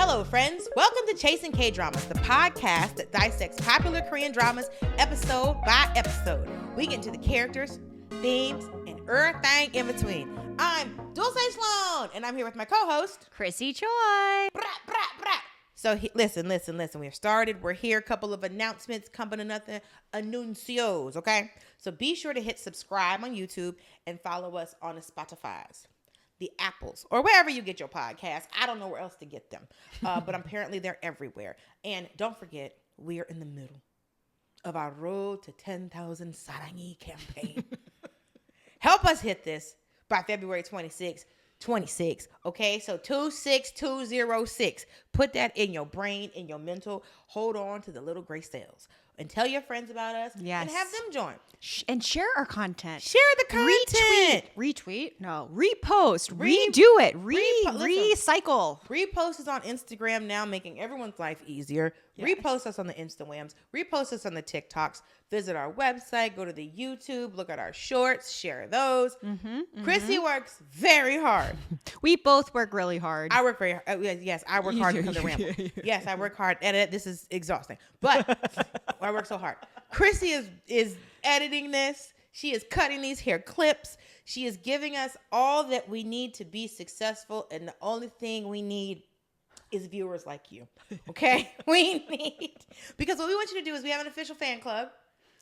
Hello, friends. Welcome to Chasing K-Dramas, the podcast that dissects popular Korean dramas episode by episode. We get into the characters, themes, and everything in between. I'm Dulcé Sloan, and I'm here with my co-host, Chrissy, Choi. Brat, brat, brat. So listen. We've started. We're here. A couple of announcements, company nothing, anuncios, okay? So be sure to hit subscribe on YouTube and follow us on the Spotify's, the Apples, or wherever you get your podcasts. I don't know where else to get them, but apparently they're everywhere. And don't forget, we are in the middle of our Road to 10,000 Sarangi campaign. Help us hit this by February 26th. 26, okay? So 26206. Put that in your brain, in your mental. Hold on to the little gray cells. And tell your friends about us. Yes. And have them join. And share our content. Share the content. Retweet. No. Repost. Redo it. Recycle. Repost us on Instagram now, making everyone's life easier. Yes. Repost us on the Instagrams. Repost us on the TikToks. Visit our website. Go to the YouTube. Look at our shorts. Share those. Chrissy works very hard. We both work really hard. I work very hard. Yes, I work hard because of ramble. Yes, I work hard. Edit. This is exhausting. But I work so hard. Chrissy is editing this. She is cutting these hair clips. She is giving us all that we need to be successful. And the only thing we need is viewers like you. Okay? We need. Because what we want you to do is we have an official fan club.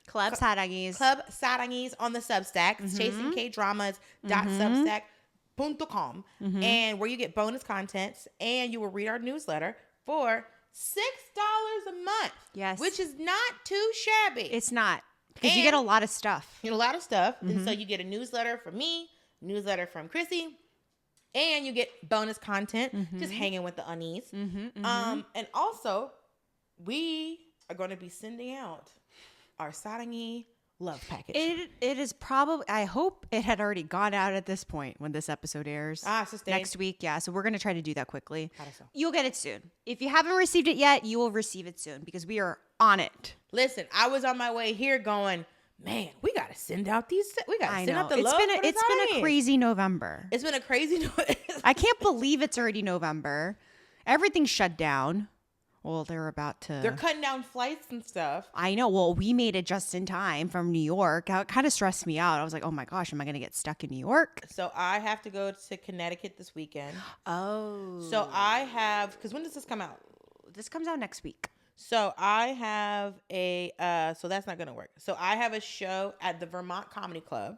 Club Sarangis. Club Sarangis on the Substack. It's chasingkdramas.substack.com. And where you get bonus contents and you will read our newsletter for $6 a month. Yes. Which is not too shabby. It's not. Because you get a lot of stuff. You get a lot of stuff. And so you get a newsletter from me, newsletter from Chrissy, and you get bonus content, just hanging with the unnies. And also, we are going to be sending out our Sarangi love package. It is probably, I hope it had already gone out at this point when this episode airs. Next week. Yeah. So we're going to try to do that quickly. You'll get it soon. If you haven't received it yet, you will receive it soon because we are on it. Listen, I was on my way here going, man, we got to send out these. We got to send out the love. It's been a crazy November. It's been a crazy November. I can't believe it's already November. Everything's shut down. Well, they're cutting down flights and stuff. I know. Well, we made it just in time from New York. It kind of stressed me out. I was like, oh my gosh, am I going to get stuck in New York? So I have to go to Connecticut this weekend. Oh. So I have, because when does this come out? This comes out next week. So I have so that's not going to work. So I have a show at the Vermont Comedy Club.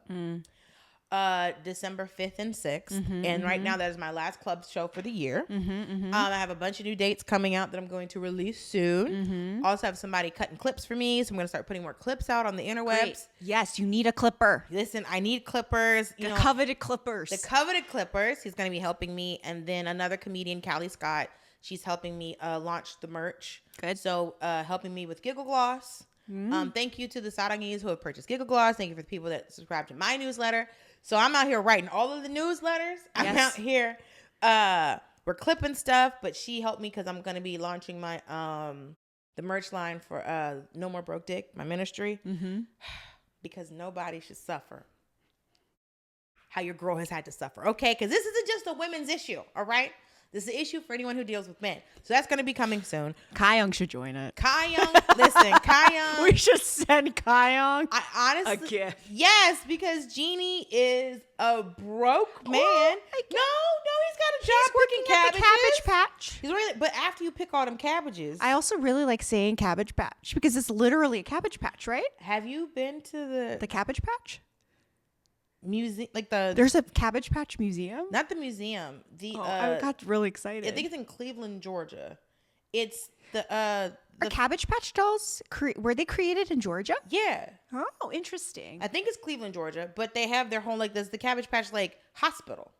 December 5th and 6th. And right now that is my last club show for the year. I have a bunch of new dates coming out that I'm going to release soon. Also have somebody cutting clips for me. So I'm going to start putting more clips out on the interwebs. Great. Yes, you need a clipper. Listen, I need clippers. The coveted clippers. The coveted clippers. He's going to be helping me. And then another comedian, Callie Scott, she's helping me launch the merch. Good. So helping me with Giggle Gloss. Thank you to the Sarangis who have purchased Giggle Gloss. Thank you for the people that subscribe to my newsletter. So I'm out here writing all of the newsletters. I'm out here. We're clipping stuff, but she helped me because I'm going to be launching my the merch line for No More Broke Dick, my ministry. Because nobody should suffer how your girl has had to suffer. Okay? Because this isn't just a women's issue. All right? This is an issue for anyone who deals with men. So that's going to be coming soon. Hyeong should join it. Hyeong, listen, Hyeong. We should send Hyeong I honestly, a gift. Yes, because Genie is a broke man. No, he's got a job picking cabbages. The Cabbage Patch. He's really, but after you pick all them cabbages. I also really like saying Cabbage Patch because it's literally a Cabbage Patch, right? Have you been to the Cabbage Patch? Museum, there's a Cabbage Patch museum. Not the museum. I got really excited. I think it's in Cleveland, Georgia. It's the Cabbage Patch dolls. Were they created in Georgia? Yeah. Oh, interesting. I think it's Cleveland, Georgia, but they have their whole there's the Cabbage Patch hospital.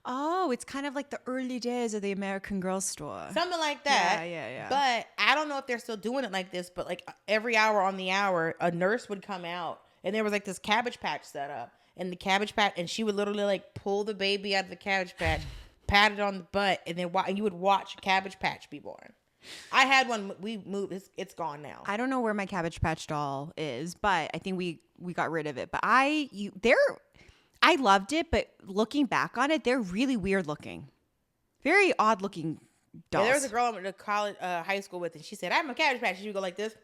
Oh, it's kind of like the early days of the American Girl store. Something like that. Yeah. But I don't know if they're still doing it like this, but every hour on the hour, a nurse would come out and there was this Cabbage Patch set up. And the Cabbage Patch, and she would literally pull the baby out of the Cabbage Patch, pat it on the butt, and then you would watch Cabbage Patch be born. I had one. We moved. It's gone now. I don't know where my Cabbage Patch doll is, but I think we got rid of it. But I loved it, but looking back on it, they're really weird looking, very odd looking Yeah, there was a girl I went to college, high school with, and she said, "I'm a Cabbage Patch." She would go like this.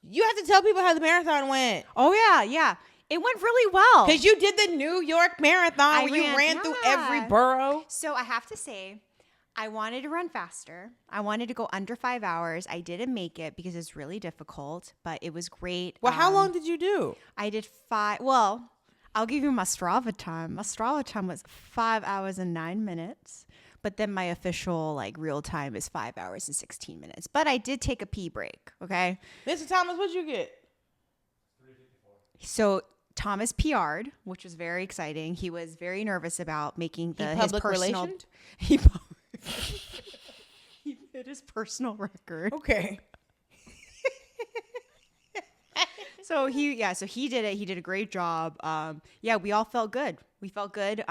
You have to tell people how the marathon went. Oh yeah. It went really well. Because you did the New York Marathon where you ran through every borough. So I have to say, I wanted to run faster. I wanted to go under 5 hours. I didn't make it because it's really difficult, but it was great. Well, how long did you do? I did 5. Well, I'll give you my Strava time. My Strava time was 5 hours and 9 minutes. But then my official, like, real time is 5 hours and 16 minutes. But I did take a pee break, okay? Mr. Thomas, what'd you get? 3:54. So Thomas PR'd, which was very exciting. He was very nervous about making his personal... He hit his personal record. Okay. So he did it. He did a great job. We all felt good. We felt good.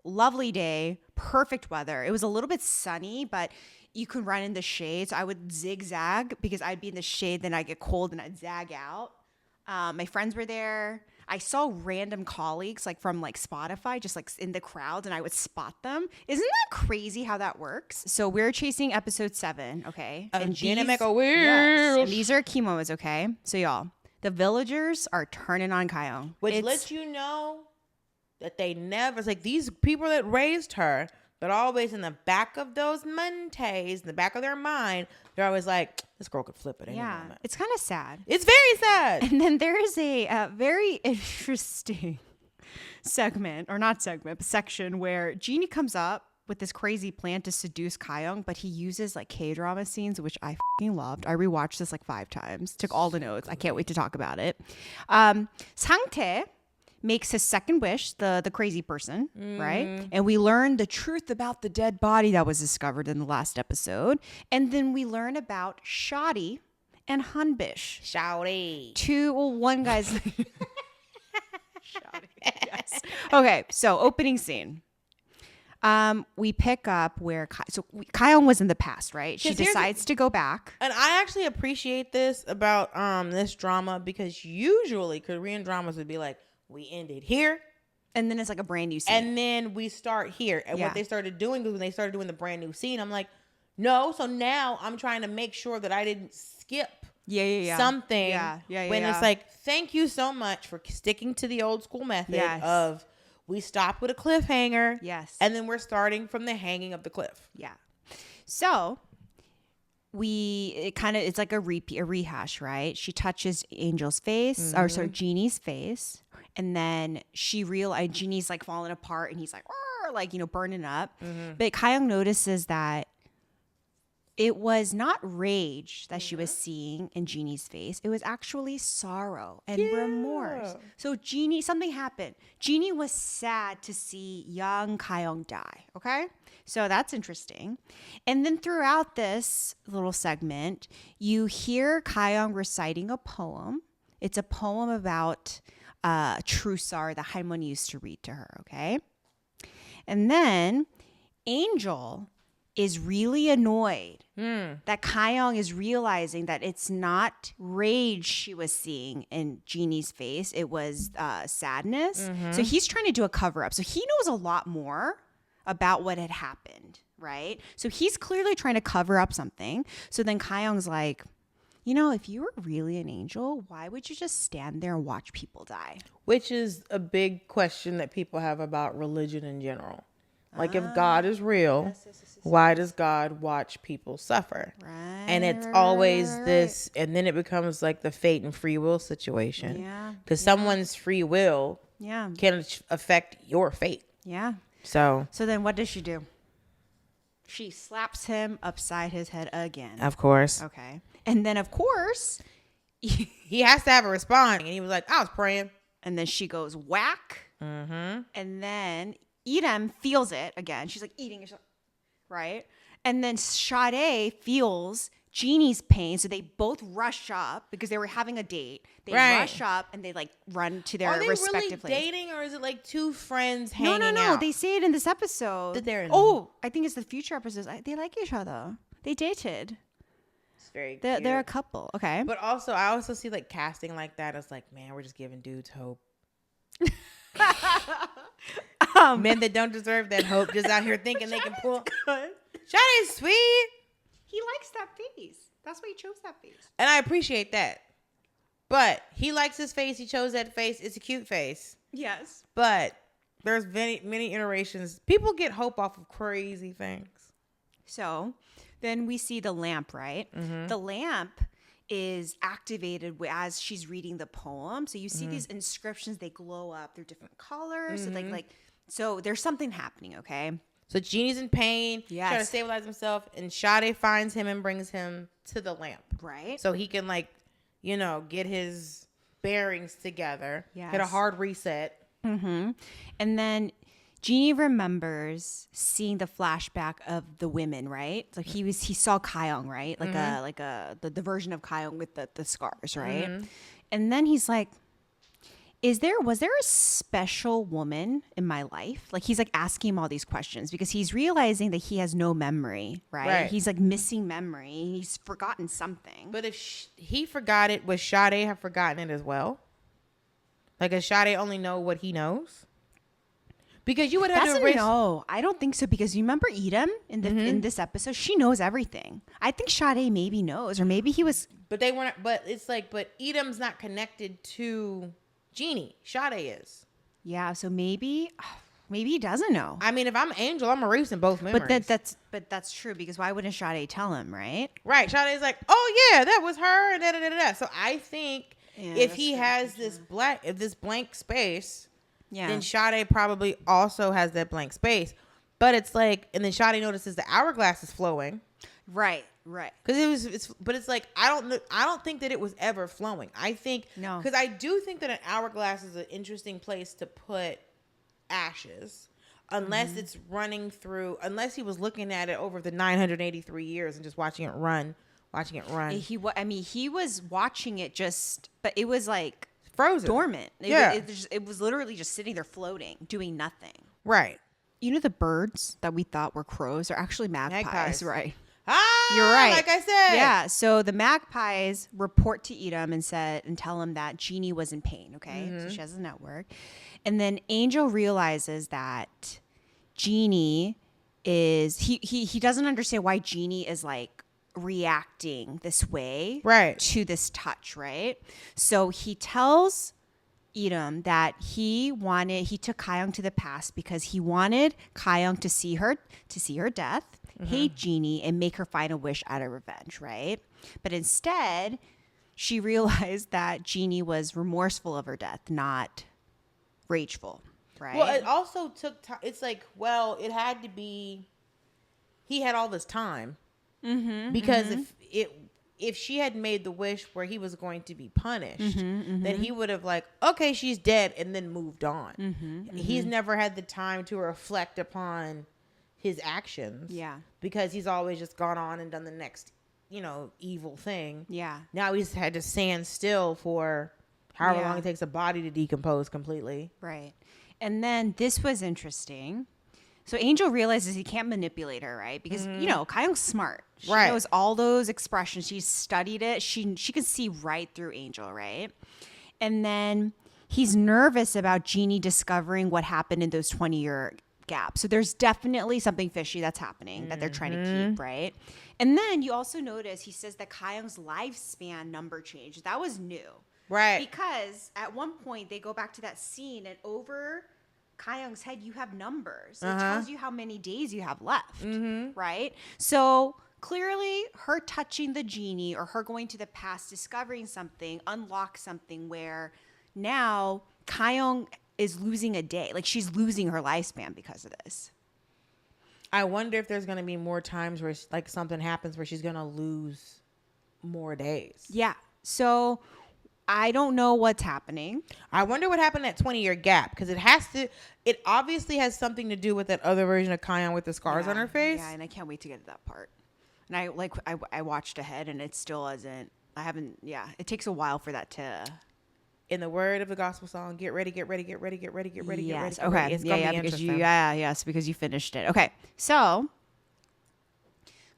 Lovely day, perfect weather. It was a little bit sunny, but you could run in the shade. So I would zigzag because I'd be in the shade, then I'd get cold and I'd zag out. My friends were there. I saw random colleagues like from like Spotify just like in the crowd, and I would spot them. Isn't that crazy how that works? So we're chasing episode 7, okay? And Genie make a weird. And these are key moments, okay? So y'all, the villagers are turning on Hyeong. Which lets you know that they never, it's like these people that raised her, but always in the back of those Mondays, in the back of their mind, they're always like, this girl could flip it any moment. It's kind of sad. It's very sad. And then there is a very interesting segment, or not segment, but section where Genie comes up with this crazy plan to seduce Hyeong, but he uses like K-drama scenes, which I fucking loved. I rewatched this like 5 times, took all the notes. I can't wait to talk about it. Sangtae makes his second wish, the crazy person, right? And we learn the truth about the dead body that was discovered in the last episode. And then we learn about Shadi and Hunbish. Shadi. One guy's... Shadi, yes. Okay, so opening scene. We pick up where Hyeong was in the past, right? She decides to go back. And I actually appreciate this about this drama, because usually Korean dramas would be like, we ended here, and then it's like a brand new scene, and then we start here. And what they started doing was when they started doing the brand new scene, I'm like, no. So now I'm trying to make sure that I didn't skip something. When it's like, thank you so much for sticking to the old school method of we stopped with a cliffhanger. Yes. And then we're starting from the hanging of the cliff. Yeah. So it's like a rehash, right? She touches Angel's face, or sorry, Genie's face. And then she realized Genie's like falling apart, and he's like, burning up. But Hyeong notices that it was not rage that she was seeing in Genie's face. It was actually sorrow and remorse. So something happened. Genie was sad to see young Hyeong die. Okay? So that's interesting. And then throughout this little segment, you hear Hyeong reciting a poem. It's a poem about Trusar that Halmoni used to read to her, okay? And then Angel is really annoyed that Hyeong is realizing that it's not rage she was seeing in Genie's face. It was sadness. So he's trying to do a cover-up. So he knows a lot more about what had happened, right? So he's clearly trying to cover up something. So then Hyeong's like, if you were really an angel, why would you just stand there and watch people die? Which is a big question that people have about religion in general. Like, if God is real, why does God watch people suffer? Right. And it's always this, and then it becomes like the fate and free will situation. Yeah. Because someone's free will can affect your fate. Yeah. So then what does she do? She slaps him upside his head again. Of course. Okay. And then, of course, he has to have a response. And he was like, I was praying. And then she goes whack. And then Irem feels it again. She's like eating, right? And then Shadi feels Genie's pain. So they both rush up because they were having a date. They rush up and they like run to their respective places. Are they really dating, or is it like two friends hanging out? No. They say it in this episode. I think it's the future episodes. They like each other. They dated. It's very cute. They're a couple. Okay. But also, I also see like casting like that as like, man, we're just giving dudes hope. Men that don't deserve that hope just out here thinking they can pull. Shadi's sweet. He likes that face. That's why he chose that face. And I appreciate that. But he likes his face. He chose that face. It's a cute face. Yes. But there's many iterations. People get hope off of crazy things. So then we see the lamp, right? Mm-hmm. The lamp is activated as she's reading the poem. So you see these inscriptions, they glow up. They're different colors. So so there's something happening, okay? So Genie's in pain, trying to stabilize himself, and Shadi finds him and brings him to the lamp. Right. So he can get his bearings together, get a hard reset. Mm-hmm. And then Genie remembers seeing the flashback of the women, right? So he saw Hyeong, right? The version of Hyeong with the scars, right? Mm-hmm. And then he's like, was there a special woman in my life? Like he's like asking him all these questions because he's realizing that he has no memory, right? He's like missing memory. He's forgotten something. But if he forgot it, would Shadi have forgotten it as well? Like, does Shadi only know what he knows? Because you would have to erase. No, I don't think so. Because you remember Edom in this episode, she knows everything. I think Shadi maybe knows, or maybe he was. But they weren't. But it's like, but Edom's not connected to Genie. Shadi is. Yeah, so maybe he doesn't know. I mean, if I'm Angel, I'm erasing both memories. But that's true because why wouldn't Shadi tell him, right? Right. Shadi's like, oh yeah, that was her, and da da da da. So I think if he has this blank space. Yeah. Then Shadi probably also has that blank space. But it's like, and then Shadi notices the hourglass is flowing. Right. Because it's like, I don't think that it was ever flowing. I think, no. Because I do think that an hourglass is an interesting place to put ashes. Unless it's running through, unless he was looking at it over the 983 years and just watching it run. He was watching it but it was like, frozen, dormant. It was literally just sitting there floating, doing nothing. Right. You know the birds that we thought were crows are actually magpies. Right. You're right. Like I said. Yeah. So the magpies report to Edom and tell him that Genie was in pain. Okay. Mm-hmm. So she has a network, and then Angel realizes that Genie is he doesn't understand why Genie is like reacting this way to this touch, right? So he tells Edom that he took Hyeong to the past because he wanted Hyeong to see her death, hate Genie, and make her final wish out of revenge, right? But instead, she realized that Genie was remorseful of her death, not rageful, right? Well, it also took time. It's like, well, it had to be, he had all this time. Mm-hmm, because if she had made the wish where he was going to be punished, then he would have like, okay, she's dead, and then moved on. He's never had the time to reflect upon his actions. Yeah. Because he's always just gone on and done the next, evil thing. Yeah. Now he's had to stand still for however long it takes a body to decompose completely. Right. And then this was interesting. So Angel realizes he can't manipulate her, right? Because, Hyeong's smart. She knows all those expressions. She's studied it. She can see right through Angel, right? And then he's nervous about Genie discovering what happened in those 20-year gaps. So there's definitely something fishy that's happening that they're trying to keep, right? And then you also notice he says that Hyeong's lifespan number changed. That was new. Right. Because at one point they go back to that scene and over Hyeong's head, you have numbers. It tells you how many days you have left, right? So clearly her touching the Genie or her going to the past, discovering something, unlocks something where now Hyeong is losing a day. Like she's losing her lifespan because of this. I wonder if there's going to be more times where like something happens where she's going to lose more days. Yeah. So I don't know what's happening. I wonder what happened in that 20-year gap because it obviously has something to do with that other version of Hyeong with the scars on her face. Yeah, and I can't wait to get to that part. And I watched ahead and it still hasn't. It takes a while for that to. In the word of the gospel song, get ready, get ready, get ready, get ready, get ready, yes. get ready. Okay. It's gonna be interesting. Because you finished it. Okay. So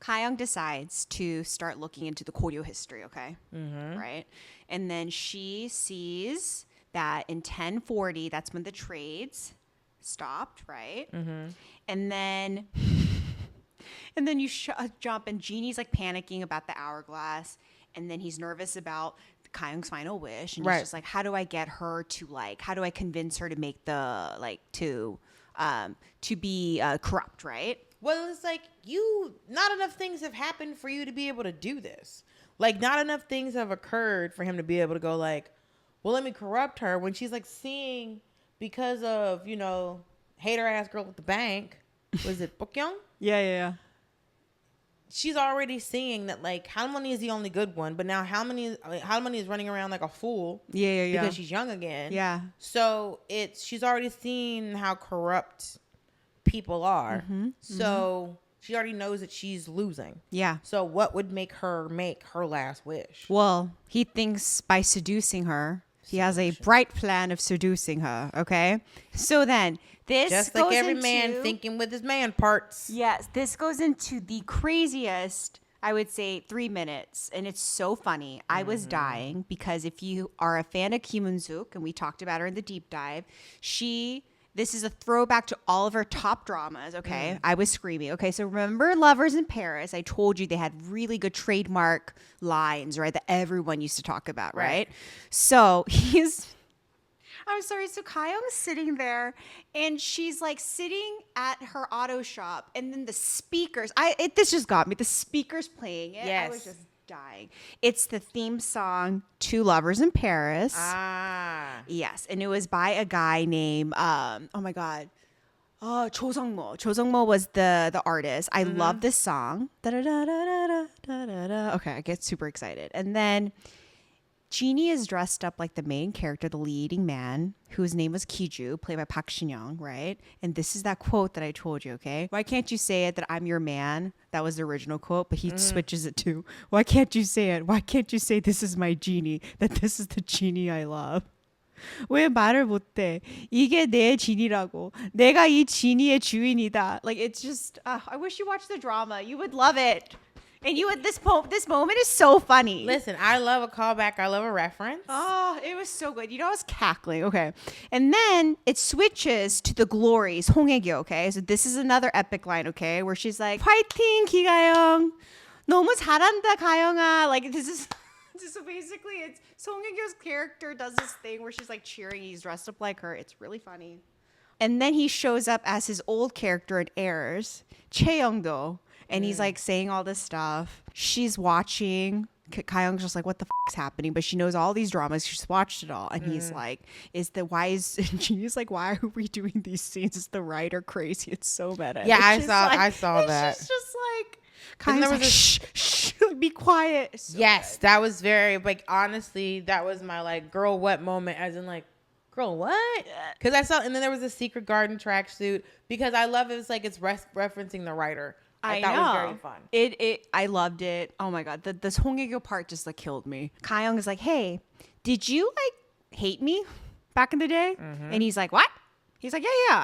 Hyeong decides to start looking into the Goryeo history, okay? Mm-hmm. Right? And then she sees that in 1040, that's when the trades stopped, right? And then you jump, and Genie's like panicking about the hourglass, and then he's nervous about Kyeong's final wish, and he's just like, how do I get her to like, how do I convince her to make the like to be corrupt, right? Well, it's like not enough things have happened for you to be able to do this. Like, not enough things have occurred for him to be able to go like, well, let me corrupt her, when she's like seeing, because of, you know, hater ass girl at the bank. Was it Bokyung? Yeah. She's already seeing that, like, Hanmoney is the only good one, but now Hanmoney is running around like a fool. Yeah. Because she's young again. Yeah. So she's already seen how corrupt people are. So she already knows that she's losing. Yeah. So what would make her last wish? Well, he thinks by seducing her. He has a bright plan of seducing her. Okay. So then this just like every man thinking with his man parts. Yes. This goes into the craziest, I would say, 3 minutes. And it's so funny. I was dying because if you are a fan of Kim Eun-suk, and we talked about her in the deep dive, this is a throwback to all of her top dramas, okay? I was screaming. Okay, so remember Lovers in Paris? I told you they had really good trademark lines, right? That everyone used to talk about, right? So I'm sorry. So Kyeong's sitting there, and she's like sitting at her auto shop, and then the speakers, this just got me. The speakers playing it. Yes. I was just dying. It's the theme song to Lovers in Paris. Yes, and it was by a guy named Cho Sung-mo. Cho Sung-mo was the artist. I love this song. Okay, I get super excited. And then Genie is dressed up like the main character, the leading man, whose name was Kiju, played by Park Shin-young, right? And this is that quote that I told you, okay? Why can't you say it that I'm your man? That was the original quote, but he switches it to, why can't you say it? Why can't you say this is my genie? That this is the genie I love? 왜 말을 못해? 이게 내 지니라고. 내가 이 지니의 주인이다. Like, it's just, I wish you watched the drama. You would love it. And this moment is so funny. Listen, I love a callback. I love a reference. Oh, it was so good. You know, I was cackling. Okay. And then it switches to the glories. 홍혜교, okay? So this is another epic line, okay? Where she's like, 파이팅, 기가영. 너무 잘한다, 가영아. Like, this is... So basically, it's Song Hye-kyo's character does this thing where she's like cheering. He's dressed up like her. It's really funny. And then he shows up as his old character in Heirs, Chae-young-do. And he's like saying all this stuff. She's watching. Kyeong's just like, what the f*** is happening? But she knows all these dramas. She's watched it all. And he's like, Genie's like, why are we doing these scenes? Is the writer crazy? It's so meta. Yeah, I saw that. She's just like, Kyeong's like, shh, be quiet. So yes, good. that was very, like, honestly, that was my, like, girl, what moment, as in, like, girl, what? Because I saw, and then there was a Secret Garden tracksuit, because I love it. It's like, it's referencing the writer. I thought it was very fun. I loved it. Oh my God. The Song Hye-kyo part just like killed me. Kyeong is like, hey, did you like hate me back in the day? And he's like, what? He's like, yeah,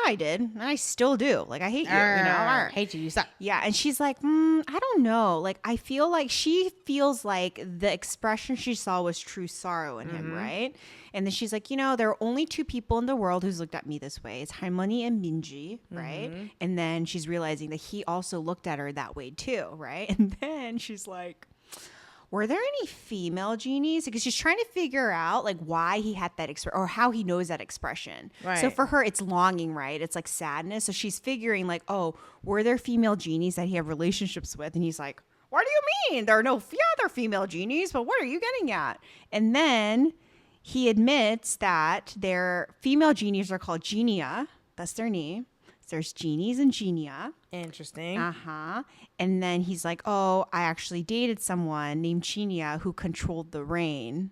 I did. And I still do. Like, I hate you, I hate you. You suck. Yeah. And she's like, I don't know. Like, I feel like she feels like the expression she saw was true sorrow in him, right? And then she's like, you know, there are only two people in the world who's looked at me this way. It's Harmony and Minji, right? And then she's realizing that he also looked at her that way too, right? And then she's like, were there any female genies? Because she's trying to figure out like why he had that expression or how he knows that expression. Right. So for her, it's longing, right? It's like sadness. So she's figuring like, oh, were there female genies that he had relationships with? And he's like, what do you mean? There are no other female genies, but what are you getting at? And then he admits that their female genies are called Genia. That's their name. There's genies and genia. Interesting. And then he's like, oh, I actually dated someone named Genia who controlled the rain.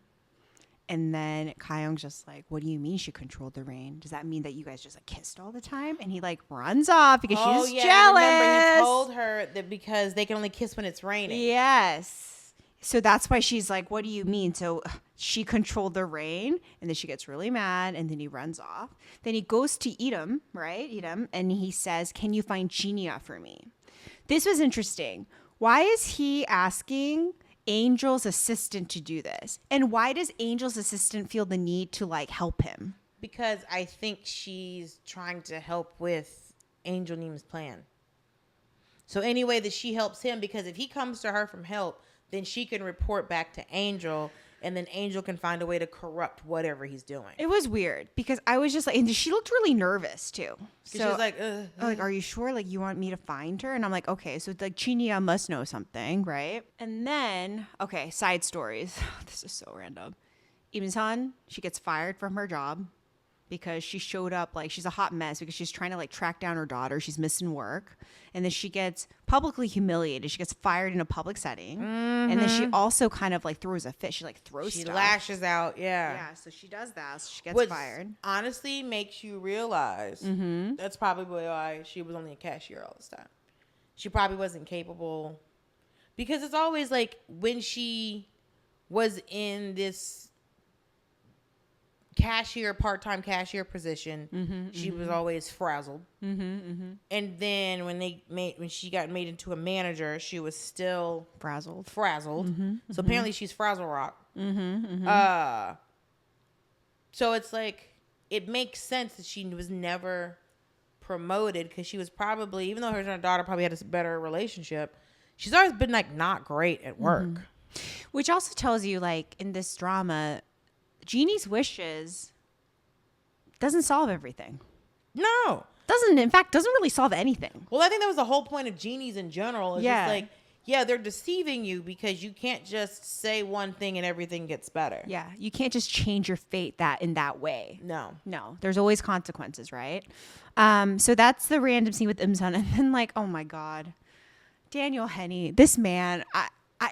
And then Kyeong's just like, what do you mean she controlled the rain? Does that mean that you guys just like kissed all the time? And he like runs off because she's jealous. Remember, he told her that because they can only kiss when it's raining. Yes. So that's why she's like, what do you mean? So she controlled the rain, and then she gets really mad, and then he runs off. Then he goes to Idam, right? Idam, and he says, can you find Genia for me? This was interesting. Why is he asking Angel's assistant to do this? And why does Angel's assistant feel the need to like help him? because I think she's trying to help with Angel-nim's plan. So any way that she helps him, because if he comes to her from help, then she can report back to Angel, and then Angel can find a way to corrupt whatever he's doing. It was weird because I was just like, and she looked really nervous too. So she was like, are you sure? Like, you want me to find her? And I'm like, okay, so like Chinya must know something, right? And then, okay, side stories. This is so random. Imseon, she gets fired from her job because she showed up, like, she's a hot mess because she's trying to like track down her daughter. She's missing work. And then she gets publicly humiliated. She gets fired in a public setting. Mm-hmm. And then she also kind of like throws a fit. She like throws stuff. She lashes out. Yeah. Yeah. So she does that. So she gets fired. Honestly makes you realize that's probably why she was only a cashier all this time. She probably wasn't capable, because it's always like when she was in this part-time cashier position, she was always frazzled. And then when she got made into a manager, she was still frazzled. So apparently she's frazzle rock. So it's like, it makes sense that she was never promoted, because she was probably, even though her and her daughter probably had a better relationship, she's always been like not great at work. Which also tells you, like, in this drama, Genie's wishes doesn't solve everything. No. Doesn't really solve anything. Well, I think that was the whole point of genies in general. It's just like, yeah, they're deceiving you because you can't just say one thing and everything gets better. Yeah, you can't just change your fate in that way. No. There's always consequences, right? So that's the random scene with Imseon. And then, like, oh my God, Daniel Henney, this man,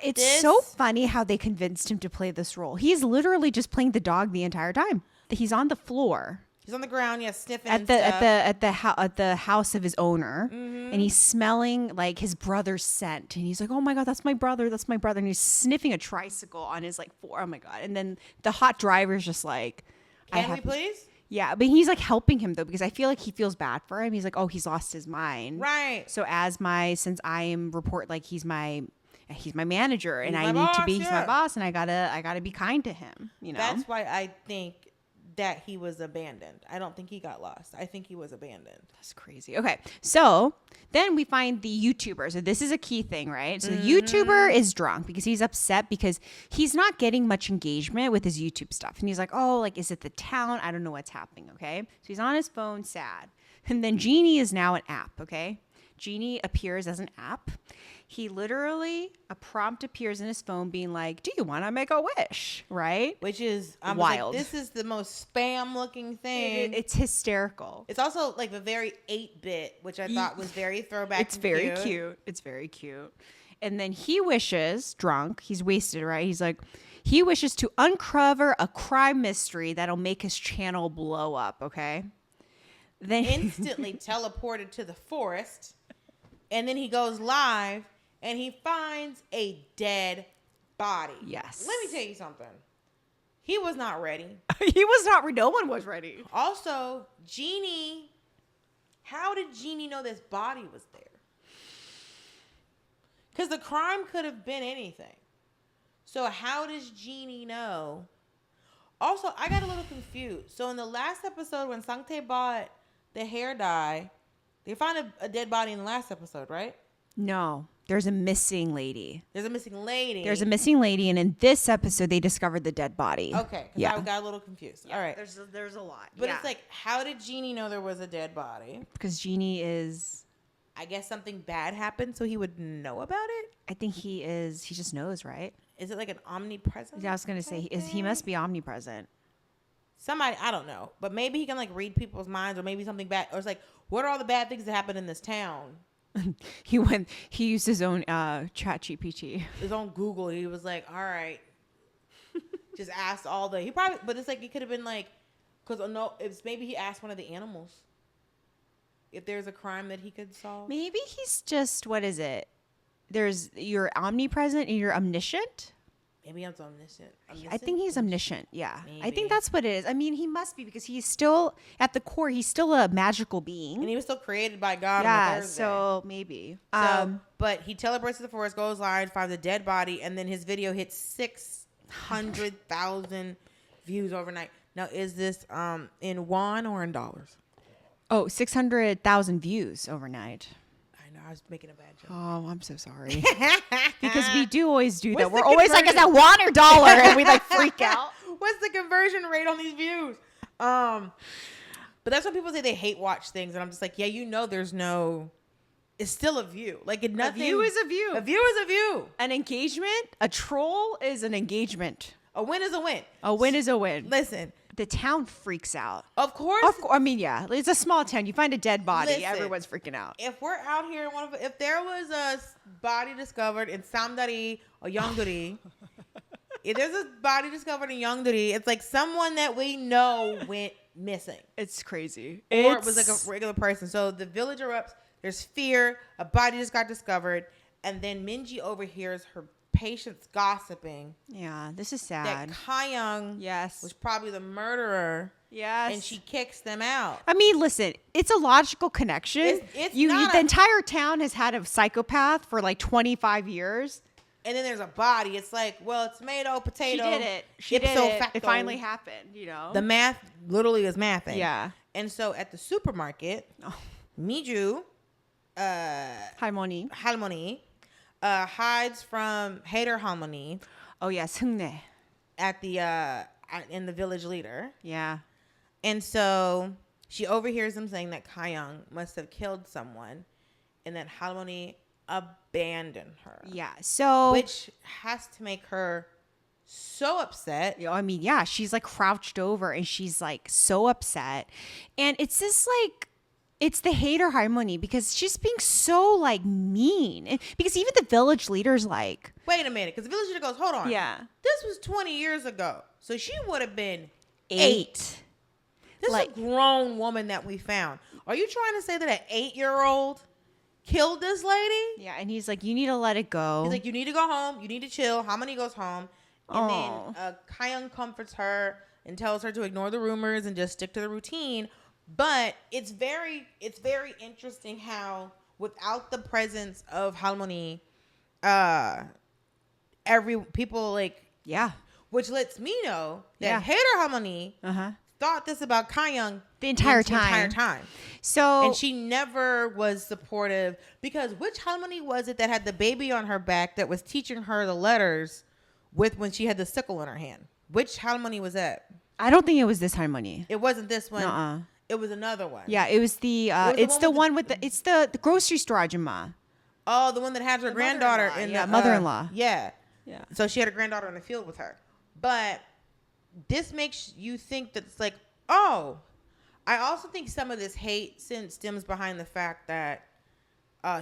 it's so funny how they convinced him to play this role. He's literally just playing the dog the entire time. He's on the floor. He's on the ground, sniffing at the house of his owner, and he's smelling like his brother's scent, and he's like, "Oh my God, that's my brother, and he's sniffing a tricycle on his like floor. Oh my God! And then the hot driver's just like, "Can we please?" Yeah, but he's like helping him though, because I feel like he feels bad for him. He's like, "Oh, he's lost his mind." Right. So since I am he's my manager, and I need to be he's my boss, and I gotta be kind to him. You know. That's why I think that he was abandoned. I don't think he got lost. I think he was abandoned. That's crazy. Okay, so then we find the YouTuber. So this is a key thing, right? So the YouTuber is drunk because he's upset because he's not getting much engagement with his YouTube stuff, and he's like, "Oh, like, is it the town? I don't know what's happening." Okay, so he's on his phone, sad, and then Genie is now an app. Okay, Genie appears as an app. He literally, a prompt appears in his phone being like, "Do you want to make a wish?" Right? Which is wild. Like, this is the most spam looking thing. It's hysterical. It's also like the very 8-bit, which I thought was very throwback. It's very cute. It's very cute. And then he wishes, drunk, he's wasted, right? He's like, he wishes to uncover a crime mystery that'll make his channel blow up, okay? Then instantly teleported to the forest. And then he goes live. And he finds a dead body. Yes. Let me tell you something. He was not ready. No one was ready. Also, Genie, how did Genie know this body was there? Because the crime could have been anything. So how does Genie know? Also, I got a little confused. So in the last episode, when Sangtae bought the hair dye, they found a dead body in the last episode, right? No. There's a missing lady. There's a missing lady. And in this episode, they discovered the dead body. Okay. Yeah. I got a little confused. Yeah, all right. There's a lot. But it's like, how did Genie know there was a dead body? Because Genie is... I guess something bad happened, so he would know about it? I think he just knows, right? Is it like an omnipresent? Yeah, I was going to say, he must be omnipresent. Somebody, I don't know. But maybe he can like read people's minds, or maybe something bad. Or it's like, what are all the bad things that happen in this town? He used his own chat GPT. His own Google. He was like, all right. Just asked but it's like, it could have been like, because maybe he asked one of the animals if there's a crime that he could solve. Maybe he's just, what is it? You're omnipresent and you're omniscient. Maybe I'm omniscient. I think he's omniscient. Yeah. Maybe. I think that's what it is. I mean, he must be, because he's still, at the core, he's still a magical being. And he was still created by God on the Thursday. So maybe. But he teleports to the forest, goes live, finds a dead body, and then his video hits 600,000 views overnight. Now, is this in won or in dollars? Oh, 600,000 views overnight. I know, I was making a bad joke. Oh, I'm so sorry. Because we do always do that. We're always like, is that won or dollar? And we like freak out. What's the conversion rate on these views? But that's when people say they hate watch things. And I'm just like, yeah, there's no... It's still a view. Like nothing. A view is a view. A view is a view. An engagement, a troll is an engagement. A win is a win. A win is a win. Listen. The town freaks out. Of course. I mean, yeah. It's a small town. You find a dead body. Everyone's freaking out. If we're out here, if there was a body discovered in Sangtae or Yeongdeori, if there's a body discovered in Yeongdeori, it's like someone that we know went missing. It's crazy. Or it was like a regular person. So the village erupts. There's fear. A body just got discovered. And then Minji overhears her patients gossiping. Yeah, this is sad. That Hyeong was probably the murderer. Yes. And she kicks them out. I mean, listen, it's a logical connection. The entire town has had a psychopath for like 25 years. And then there's a body. It's like, well, tomato, potato. She did it. She did it. It finally happened, The math literally is mathing. Yeah. And so at the supermarket, Miju... 할머니 hides from hater 할머니. Oh yes, Henney. At the in the village leader. Yeah. And so she overhears them saying that Hyeong must have killed someone, and that 할머니 abandoned her. Yeah. So which has to make her so upset. I mean, yeah, she's like crouched over and she's like so upset, and it's this like. It's the hater harmony because she's being so like mean. And because even the village leader's like, wait a minute, because the village leader goes, hold on. Yeah. This was 20 years ago. So she would have been 8. This is a grown woman that we found. Are you trying to say that an 8-year-old killed this lady? Yeah. And he's like, you need to let it go. He's like, you need to go home. You need to chill. Harmony goes home. And then Hyeong comforts her and tells her to ignore the rumors and just stick to the routine. But it's very interesting how without the presence of 할머니, people like which lets me know that hater 할머니 thought this about Hyeong the entire time. So and she never was supportive because which 할머니 was it that had the baby on her back that was teaching her the letters when she had the sickle in her hand? Which 할머니 was that? I don't think it was this 할머니. It wasn't this one. It was another one. Yeah, it was the. It's the one with the grocery store ajumma. Oh, the one that had her granddaughter in the mother-in-law. Yeah. So she had a granddaughter in the field with her. But this makes you think that it's like, oh, I also think some of this hate stems behind the fact that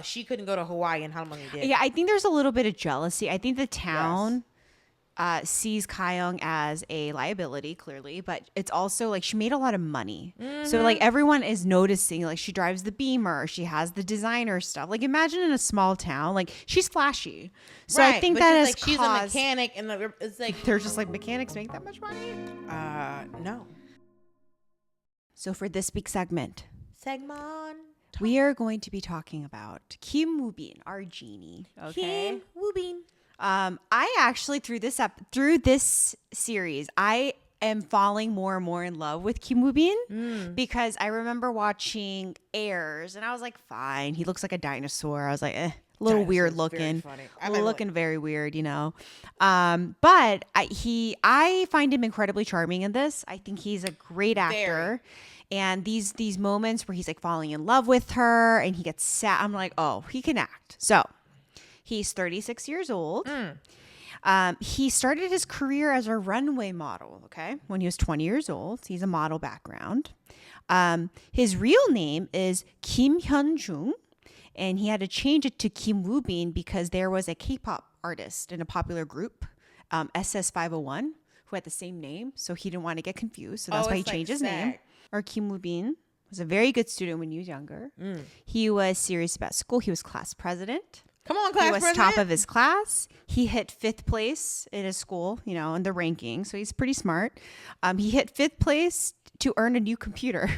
she couldn't go to Hawaii and Harmony did. Yeah, I think there's a little bit of jealousy. I think the town. Sees Hyeong as a liability, clearly, but it's also like she made a lot of money. Mm-hmm. So like everyone is noticing, like she drives the Beamer, she has the designer stuff. Like imagine in a small town, like she's flashy. So I think that is like she's a mechanic, and it's like they're just like mechanics make that much money. No. So for this week's segment, we are going to be talking about Kim Woo-bin, our Genie. Okay, Kim Woo-bin. I actually through this series, I am falling more and more in love with Kim Woo-bin because I remember watching Heirs and I was like, fine, he looks like a dinosaur. I was like, a little weird looking, looking very weird, But I find him incredibly charming in this. I think he's a great actor. And these moments where he's like falling in love with her and he gets sad, I'm like, oh, he can act. So. He's 36 years old. He started his career as a runway model, when he was 20 years old. He's a model background. His real name is Kim Hyun-jung, and he had to change it to Kim Woo-bin because there was a K-pop artist in a popular group, SS501, who had the same name, so he didn't want to get confused. So that's why he changed his name. Or Kim Woo-bin was a very good student when he was younger. He was serious about school. He was class president. Come on, class president. He was top of his class. He hit 5th place in his school, in the ranking. So he's pretty smart. He hit 5th place to earn a new computer.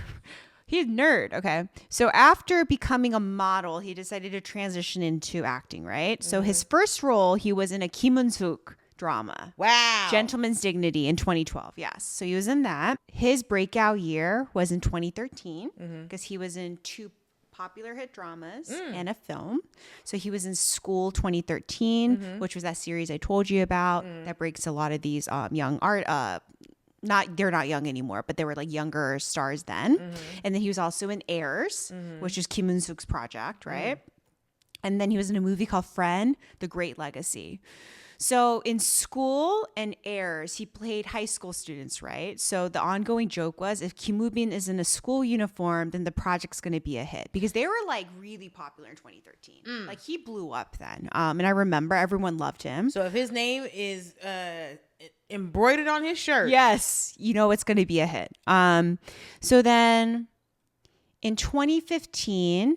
He's a nerd. Okay. So after becoming a model, he decided to transition into acting, right? So his first role, he was in a Kim Eun-suk drama. Wow. Gentleman's Dignity in 2012. Yes. So he was in that. His breakout year was in 2013 because he was in 2 popular hit dramas and a film. So he was in School 2013, which was that series I told you about that breaks a lot of these young art. They're not young anymore, but they were like younger stars then. And then he was also in Heirs, which is Kim Eun-suk's project, right? And then he was in a movie called Friend, The Great Legacy. So in School and Heirs, he played high school students, right? So the ongoing joke was if Kim Woo-bin is in a school uniform, then the project's going to be a hit because they were like really popular in 2013. Like he blew up then. And I remember everyone loved him. So if his name is embroidered on his shirt. Yes, you know it's going to be a hit. So then in 2015,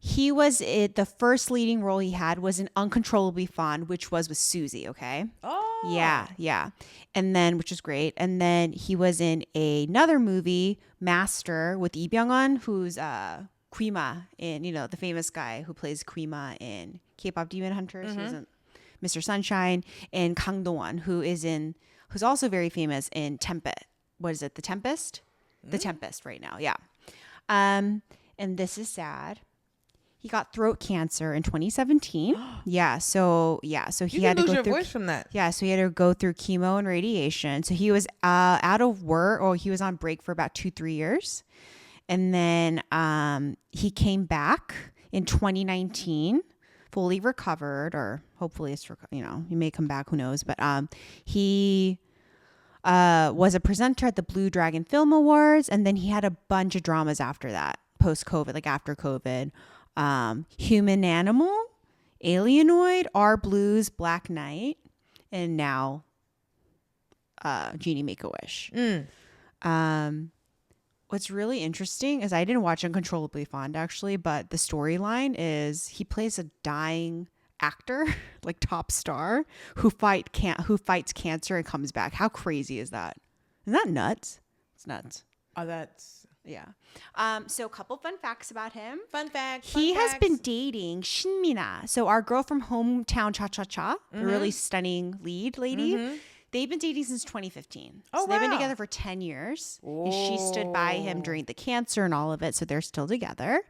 he was the first leading role he had was in Uncontrollably Fond, which was with Suzy, okay? Oh. Yeah. And then, which is great. And then he was in another movie, Master, with Lee Byung-hun, who's Kwima in, the famous guy who plays Kwima in K-pop Demon Hunters. He was in Mr. Sunshine. And Kang Do-won, who's also very famous in Tempest. What is it? The Tempest? The Tempest right now, yeah. And this is sad. He got throat cancer in 2017. So he had to go through voice from that. Yeah, so he had to go through chemo and radiation. So he was out of work, or he was on break for about 2-3 years, and then he came back in 2019, fully recovered, or hopefully it's he may come back. Who knows? But he was a presenter at the Blue Dragon Film Awards, and then he had a bunch of dramas after that, post-COVID, like after COVID. Human Animal, Alienoid, R Blues, Black Knight, and now Genie Make-A-Wish. What's really interesting is I didn't watch Uncontrollably Fond actually, but the storyline is he plays a dying actor, like top star, who fights cancer and comes back. How crazy is that? Isn't that nuts? It's nuts. Oh, that's... Yeah. So a couple fun facts about him. He has been dating Shinmina. So our girl from Hometown Cha-Cha-Cha, the really stunning lead lady. They've been dating since 2015. So they've been together for 10 years. And she stood by him during the cancer and all of it. So they're still together.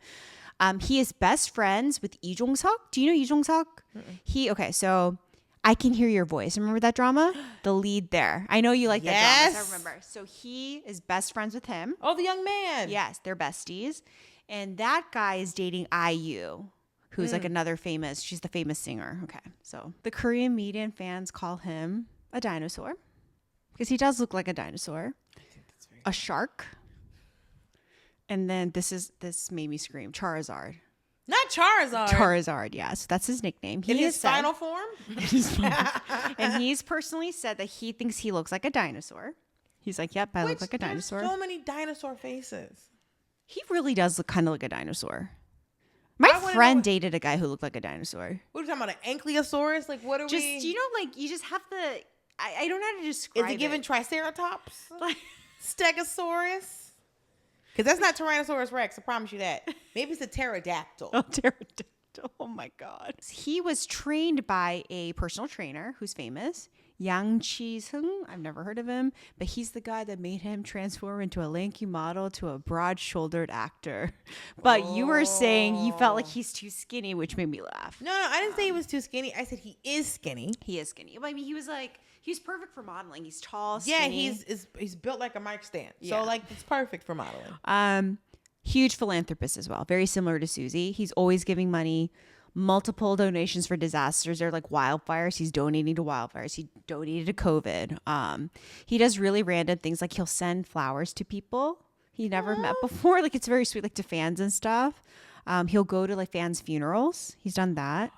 He is best friends with Lee Jong-seok. Do you know Lee Jong-seok? So I Can Hear Your Voice. Remember that drama? The lead there. I know you like that drama. So I remember. So he is best friends with him. Oh, the young man. Yes, they're besties. And that guy is dating IU, who's like another famous, she's the famous singer. Okay. So the Korean media and fans call him a dinosaur because he does look like a dinosaur. I think that's very a shark. And then this made me scream. Charizard. Not Charizard. Charizard, yes. That's his nickname. In his final form? And he's personally said that he thinks he looks like a dinosaur. He's like, yep, I look like a dinosaur. So many dinosaur faces. He really does look kind of like a dinosaur. My friend dated a guy who looked like a dinosaur. What are you talking about? An ankylosaurus? Like, what are we? Do you know, like, you just have the... I don't know how to describe it. Is it given Triceratops? Like Stegosaurus? Because that's not Tyrannosaurus Rex, I promise you that. Maybe it's a pterodactyl. Oh, pterodactyl. Oh, my God. He was trained by a personal trainer who's famous, Yang Chi-seung. I've never heard of him, but he's the guy that made him transform into a lanky model to a broad-shouldered actor. But you were saying you felt like he's too skinny, which made me laugh. No, I didn't say he was too skinny. I said he is skinny. He is skinny. I mean, he's perfect for modeling. He's tall, skinny. Yeah, he's built like a mic stand. Yeah. So, like, it's perfect for modeling. Huge philanthropist as well. Very similar to Suzy. He's always giving money. Multiple donations for disasters. They're like wildfires. He's donating to wildfires. He donated to COVID. He does really random things. Like he'll send flowers to people he never met before. Like it's very sweet, like to fans and stuff. He'll go to like fans' funerals. He's done that.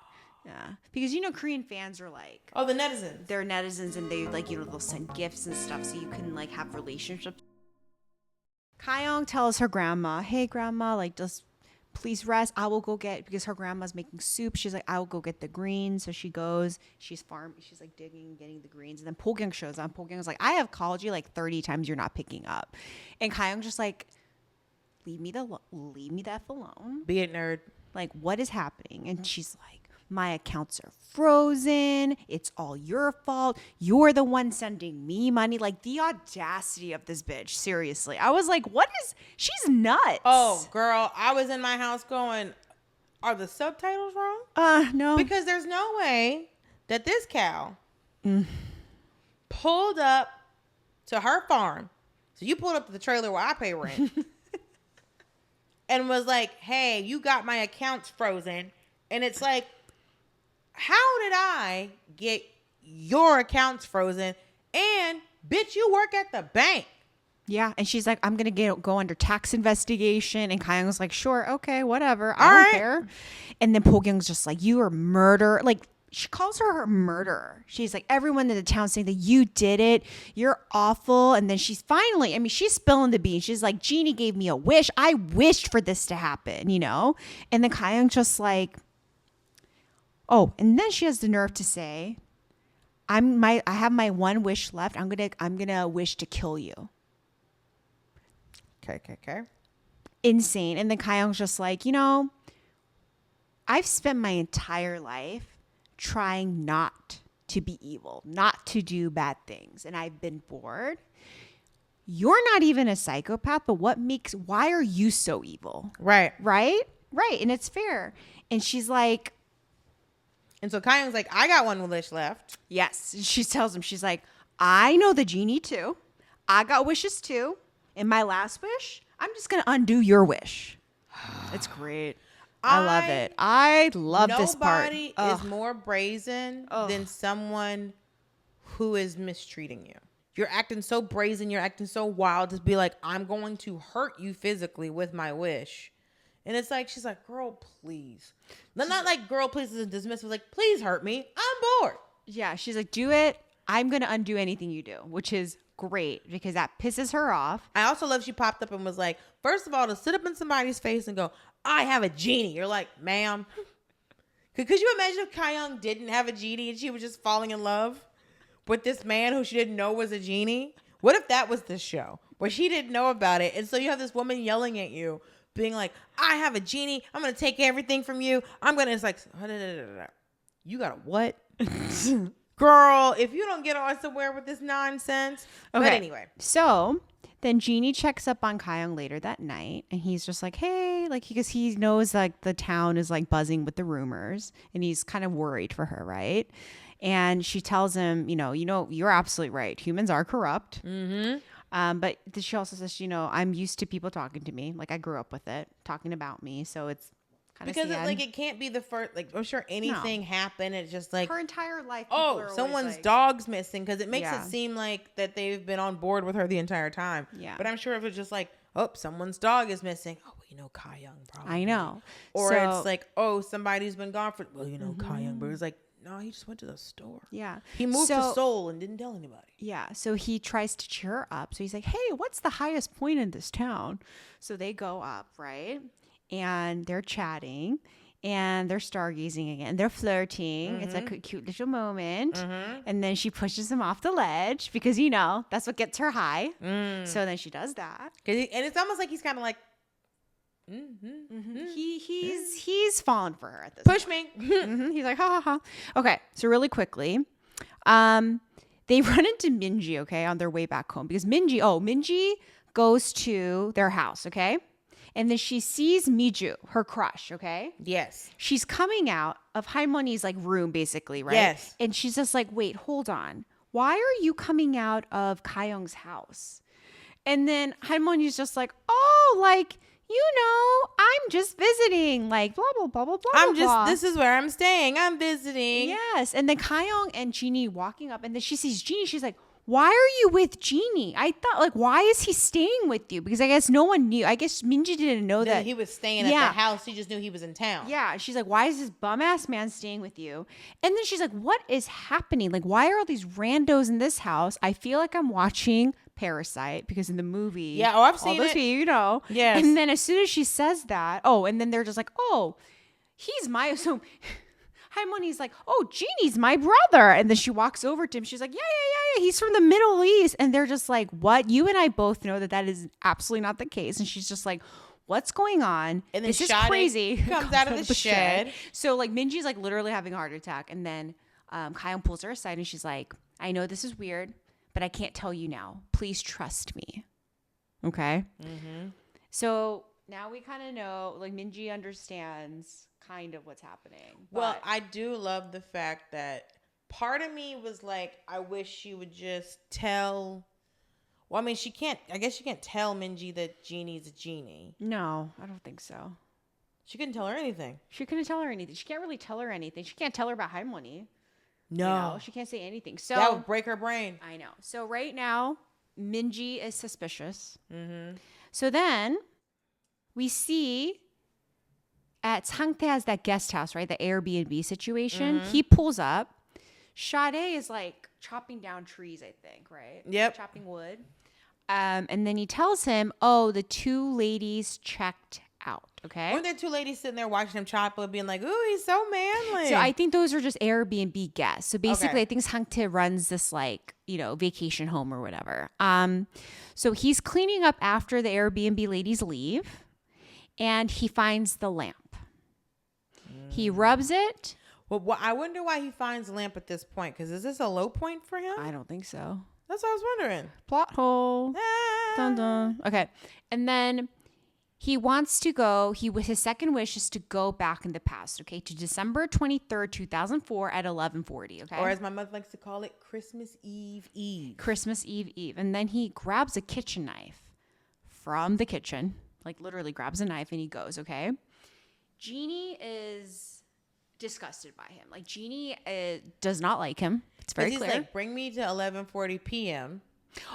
Yeah, because Korean fans are like, oh, the netizens. They're netizens, and they like they'll send gifts and stuff, so you can like have relationships. Hyeong tells her grandma, "Hey, grandma, like just please rest. I will go get," because her grandma's making soup. She's like, "I will go get the greens." So she goes. She's like digging, getting the greens, and then Bokyung shows up. Bokyung's like, "I have called you like 30 times. You're not picking up," and Hyeong's just like, leave me the F alone. Be it, nerd. Like, what is happening? And she's like, my accounts are frozen. It's all your fault. You're the one sending me money. Like the audacity of this bitch. Seriously. I was like, she's nuts. Oh, girl. I was in my house going, are the subtitles wrong? No. Because there's no way that this cow pulled up to her farm. So you pulled up to the trailer where I pay rent. And was like, hey, you got my accounts frozen. And it's like, how did I get your accounts frozen? And bitch, you work at the bank. Yeah. And she's like, I'm going to go under tax investigation. And Hyeong's like, sure. Okay, whatever. I don't care. And then Bokyung's just like, you are murder. Like, she calls her a murderer. She's like, everyone in the town saying that you did it. You're awful. And then she's spilling the beans. She's like, Genie gave me a wish. I wished for this to happen, you know? And then Hyeong's just like, oh, and then she has the nerve to say, I have my one wish left. I'm gonna wish to kill you. Okay. Insane. And then Hyeong's just like, you know, I've spent my entire life trying not to be evil, not to do bad things. And I've been bored. You're not even a psychopath, but why are you so evil? Right. And it's fair. And she's like, and so Hyeong's like, I got one wish left. Yes. She tells him, she's like, I know the genie too. I got wishes too. And my last wish, I'm just going to undo your wish. It's great. I love it. I love this part. Nobody is more brazen than someone who is mistreating you. You're acting so brazen. You're acting so wild to be like, I'm going to hurt you physically with my wish. And it's like, she's like, girl, please. Not like, girl, please is dismissive. Like, please hurt me. I'm bored. Yeah. She's like, do it. I'm going to undo anything you do, which is great because that pisses her off. I also love she popped up and was like, first of all, to sit up in somebody's face and go, I have a genie. You're like, ma'am. Could you imagine if Hyeong didn't have a genie and she was just falling in love with this man who she didn't know was a genie? What if that was the show where she didn't know about it? And so you have this woman yelling at you, being like, I have a genie. I'm going to take everything from you. It's like, you got a what? Girl, if you don't get on somewhere with this nonsense. Okay. But anyway. So then Genie checks up on Hyeong later that night. And he's just like, hey, like, because he knows like the town is like buzzing with the rumors. And he's kind of worried for her, right? And she tells him, you know, you're absolutely right. Humans are corrupt. Mm-hmm. But she also says, you know, I'm used to people talking to me. Like, I grew up with it, talking about me. So it's kind of because it can't be the first. Like, I'm sure anything happened. It's just like her entire life. Someone's like, dog's missing, because it makes it seem like that they've been on board with her the entire time. Yeah. But I'm sure if it's just like, oh, someone's dog is missing. Oh, well, you know, Hyeong probably. I know. Or it's like, oh, somebody's been gone for. Well, you know, Hyeong. But it's like, no, he just went to the store. Yeah. He moved to Seoul and didn't tell anybody. Yeah. So he tries to cheer her up. So he's like, hey, what's the highest point in this town? So they go up, right? And they're chatting and they're stargazing again. They're flirting. Mm-hmm. It's like a cute little moment. Mm-hmm. And then she pushes him off the ledge because, you know, that's what gets her high. So then she does that. And it's almost like he's kind of like, He's fallen for her at this push point. Me. He's like, ha ha ha. Okay, so really quickly, they run into Minji, okay, on their way back home because Minji goes to their house, okay, and then she sees Miju, her crush, okay. Yes. She's coming out of Halmoni's like room, basically, right? Yes. And she's just like, wait, hold on, why are you coming out of Hyeong's house? And then Halmoni's just like, oh, like, you know, I'm just visiting, like, blah, blah, blah, blah, blah. This is where I'm staying. I'm visiting. Yes. And then Hyeong and Genie walking up, and then she sees Genie. She's like, why are you with Genie? I thought, like, why is he staying with you? Because I guess no one knew. I guess Minji didn't know that he was staying at the house. He just knew he was in town. Yeah. She's like, why is this bum-ass man staying with you? And then she's like, what is happening? Like, why are all these randos in this house? I feel like I'm watching Parasite because in the movie, I've seen all those it. People, you know, yes. And then as soon as she says that, and then they're just like, oh, he's my so. Halmoni's like, oh, Genie's my brother, and then she walks over to him. She's like, yeah, he's from the Middle East, and they're just like, what? You and I both know that is absolutely not the case, and she's just like, what's going on? And then this is Shadi crazy. comes out of the shed. So like Minji's like literally having a heart attack. And then Hyeon pulls her aside and she's like, I know this is weird, but I can't tell you now. Please trust me. Okay. Mm-hmm. So now we kind of know, like Minji understands kind of what's happening. Well, I do love the fact that part of me was like, I wish she would just tell. Well, I mean, I guess she can't tell Minji that Genie's a genie. No, I don't think so. She couldn't tell her anything. She couldn't tell her anything. She can't really tell her anything. She can't tell her about Hyeon. No. You know, she can't say anything. So that would break her brain. I know. So right now, Minji is suspicious. Mm-hmm. So then we see at Sangtae that guest house, right? The Airbnb situation. Mm-hmm. He pulls up. Shadi is like chopping down trees, I think, right? Yep. Chopping wood. And then he tells him, oh, the two ladies checked out. Okay. Weren't there two ladies sitting there watching him chop wood being like, ooh, he's so manly? So I think those are just Airbnb guests. So basically, I think Sangtae runs this like, you know, vacation home or whatever. So he's cleaning up after the Airbnb ladies leave and he finds the lamp. He rubs it. Well, I wonder why he finds the lamp at this point. Because is this a low point for him? I don't think so. That's what I was wondering. Plot hole. Dun, dun. Okay. And then he wants to go. His second wish is to go back in the past, okay, to December 23rd, 2004 at 11:40, okay? Or as my mother likes to call it, Christmas Eve. Christmas Eve. And then he grabs a kitchen knife from the kitchen, like literally grabs a knife and he goes, okay? Genie is disgusted by him. Like Genie does not like him. It's very clear. He's like, bring me to 11:40 p.m.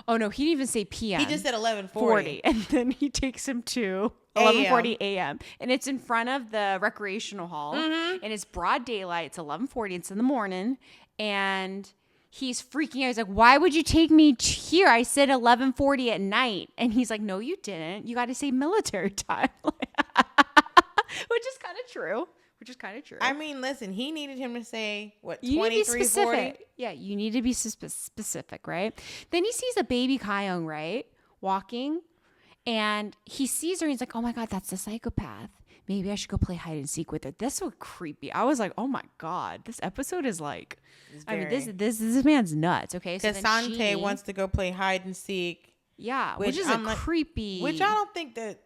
Oh no, he didn't even say p.m. He just said 11:40, and then he takes him to 11:40 a.m. and it's in front of the recreational hall, and it's broad daylight. It's 11:40. It's in the morning, and he's freaking out. He's like, "Why would you take me here? I said 11:40 at night." And he's like, "No, you didn't. You got to say military time," which is kind of true. I mean, listen, he needed him to say, what, 23:40? Yeah, you need to be specific, right? Then he sees a baby Hyeong, right, walking, and he sees her, and he's like, oh my God, that's the psychopath. Maybe I should go play hide and seek with her. That's so creepy. I was like, oh my God, this episode is like, this man's nuts, okay? Because so Sangtae wants to go play hide and seek. Yeah, which is creepy. Which I don't think that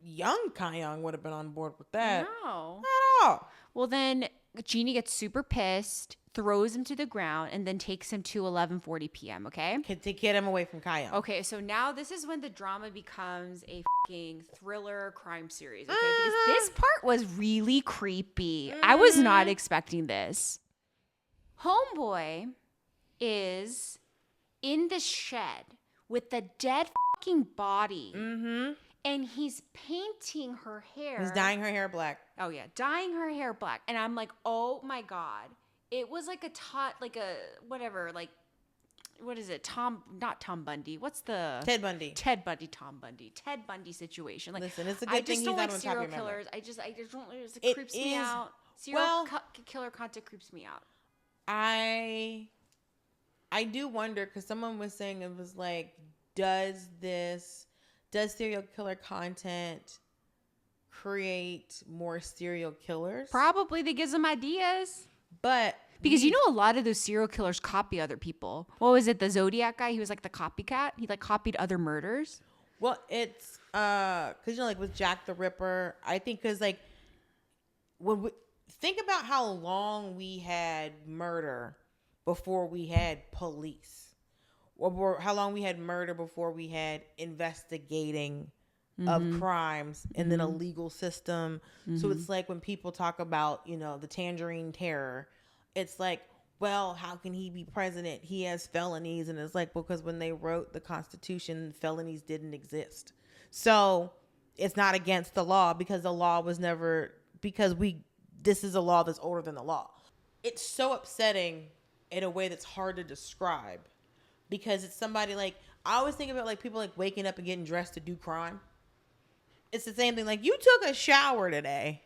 young Hyeong would have been on board with that. No. Not at all. Well, then Genie gets super pissed, throws him to the ground, and then takes him to 11:40 p.m., okay? To get him away from Hyeong. Okay, so now this is when the drama becomes a fucking thriller crime series, okay? Because this part was really creepy. I was not expecting this. Homeboy is in the shed with the dead fucking body. Mm-hmm. And he's painting her hair. He's dyeing her hair black. Oh, yeah. Dyeing her hair black. And I'm like, oh, my God. It was like what is it? Not Tom Bundy. What's the? Ted Bundy. Ted Bundy situation. Like, listen, it's a good thing he's not on top of your memory. I just don't like serial killers. I just don't, it creeps me out. Serial killer content creeps me out. I do wonder, because someone was saying it was like, does serial killer content create more serial killers? Probably. That gives them ideas. But because you know a lot of those serial killers copy other people. What was it? The Zodiac guy? He was like the copycat. He like copied other murders. Well, it's because you know, like with Jack the Ripper, I think because like when we think about how long we had murder before we had police. Or how long we had murder before we had investigating of crimes and then a legal system. So it's like when people talk about, you know, the Tangerine Terror, it's like, well, how can he be president? He has felonies. And it's like, because when they wrote the Constitution, felonies didn't exist. So it's not against the law because the law was never, this is a law that's older than the law. It's so upsetting in a way that's hard to describe. Because it's somebody like, I always think about like people like waking up and getting dressed to do crime. It's the same thing. Like you took a shower today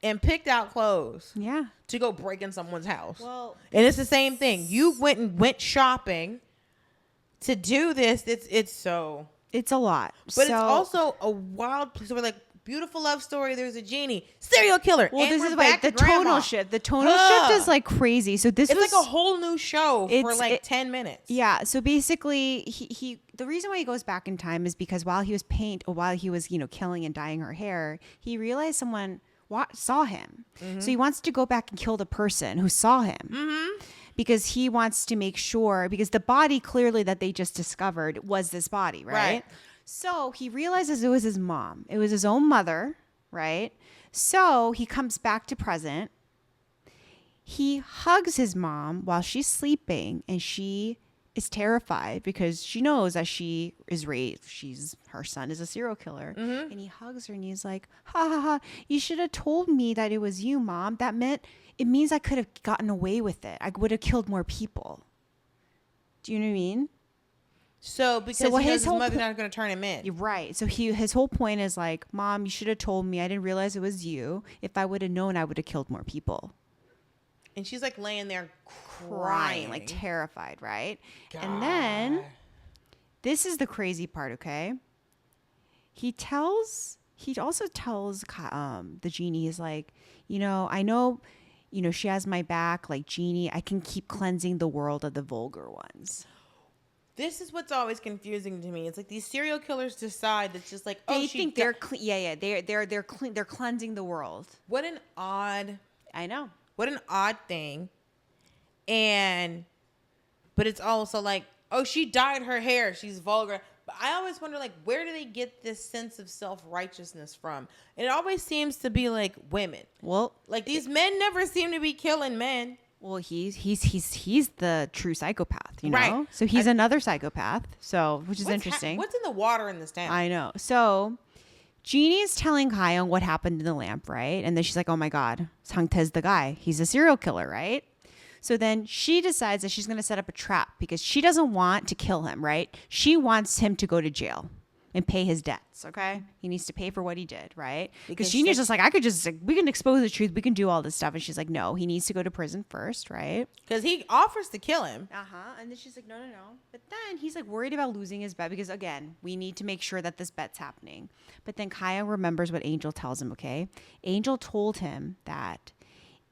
and picked out clothes. Yeah. To go break in someone's house. Well, and it's the same thing. You went shopping to do this. It's a lot. But it's also a wild place where like beautiful love story. There's a genie, serial killer. Well, and this we're is back the to grandma. tonal shift. The tonal shift is like crazy. So this it's was like a whole new show for like 10 minutes. Yeah. So basically, he the reason why he goes back in time is because while he was killing and dyeing her hair, he realized someone saw him. Mm-hmm. So he wants to go back and kill the person who saw him. Mm-hmm. Because he wants to make sure, because the body clearly that they just discovered was this body, right? So he realizes it was his mom. It was his own mother, right? So he comes back to present. He hugs his mom while she's sleeping, and she is terrified because she knows that she is raised. Her son is a serial killer. Mm-hmm. And he hugs her and he's like, ha ha ha, you should have told me that it was you, Mom. It means I could have gotten away with it. I would have killed more people. Do you know what I mean? So because he knows his mother's not going to turn him in. You're right. So his whole point is like, Mom, you should have told me. I didn't realize it was you. If I would have known, I would have killed more people. And she's like laying there crying, like terrified, right? God. And then this is the crazy part, okay? He also tells the genie, he's like, I know, she has my back, like Genie, I can keep cleansing the world of the vulgar ones. This is what's always confusing to me. It's like these serial killers decide that's just like, they think they're clean. Yeah, they're clean. They're cleansing the world. What an odd. I know. What an odd thing. But it's also like, oh, she dyed her hair. She's vulgar. But I always wonder, like, where do they get this sense of self-righteousness from? And it always seems to be like women. Well, like these men never seem to be killing men. Well, he's the true psychopath, you know? Right. So he's another psychopath. So, which is interesting. What's in the water in this town? I know. So Genie is telling Hyeong what happened in the lamp, right? And then she's like, oh my God, Sangtae's the guy. He's a serial killer, right? So then she decides that she's going to set up a trap because she doesn't want to kill him, right? She wants him to go to jail and pay his debts, okay? He needs to pay for what he did, right? Because Genie's just like, we can expose the truth. We can do all this stuff. And she's like, no, he needs to go to prison first, right? Because he offers to kill him. Uh-huh. And then she's like, no. But then he's like worried about losing his bet because, again, we need to make sure that this bet's happening. But then Kaya remembers what Angel tells him, okay? Angel told him that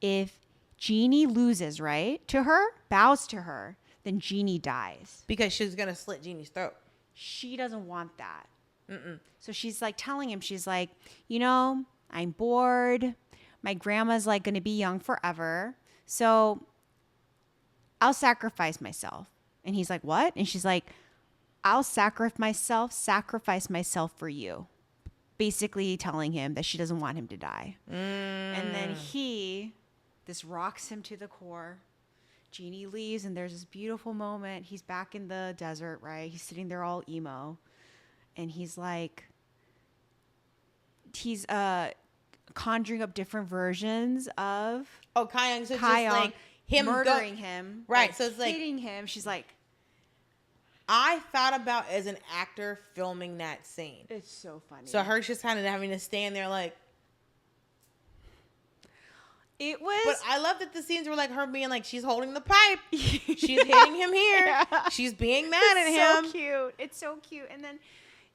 if Genie loses, right, to her, bows to her, then Genie dies. Because she's going to slit Genie's throat. She doesn't want that. Mm-mm. So she's like telling him, she's like, I'm bored. My grandma's like going to be young forever. So I'll sacrifice myself. And he's like, what? And she's like, I'll sacrifice myself for you. Basically telling him that she doesn't want him to die. And then this rocks him to the core. Genie leaves and there's this beautiful moment. He's back in the desert, right? He's sitting there all emo. And he's like, conjuring up different versions of Hyeong. So it's just like him murdering him. Right. So it's like hitting him. She's like, I thought about as an actor filming that scene. It's so funny. So her just kind of having to stand there like. It was. But I love that the scenes were like her being like, she's holding the pipe. She's hitting him here. Yeah. She's being mad at him. It's so cute. It's so cute. And then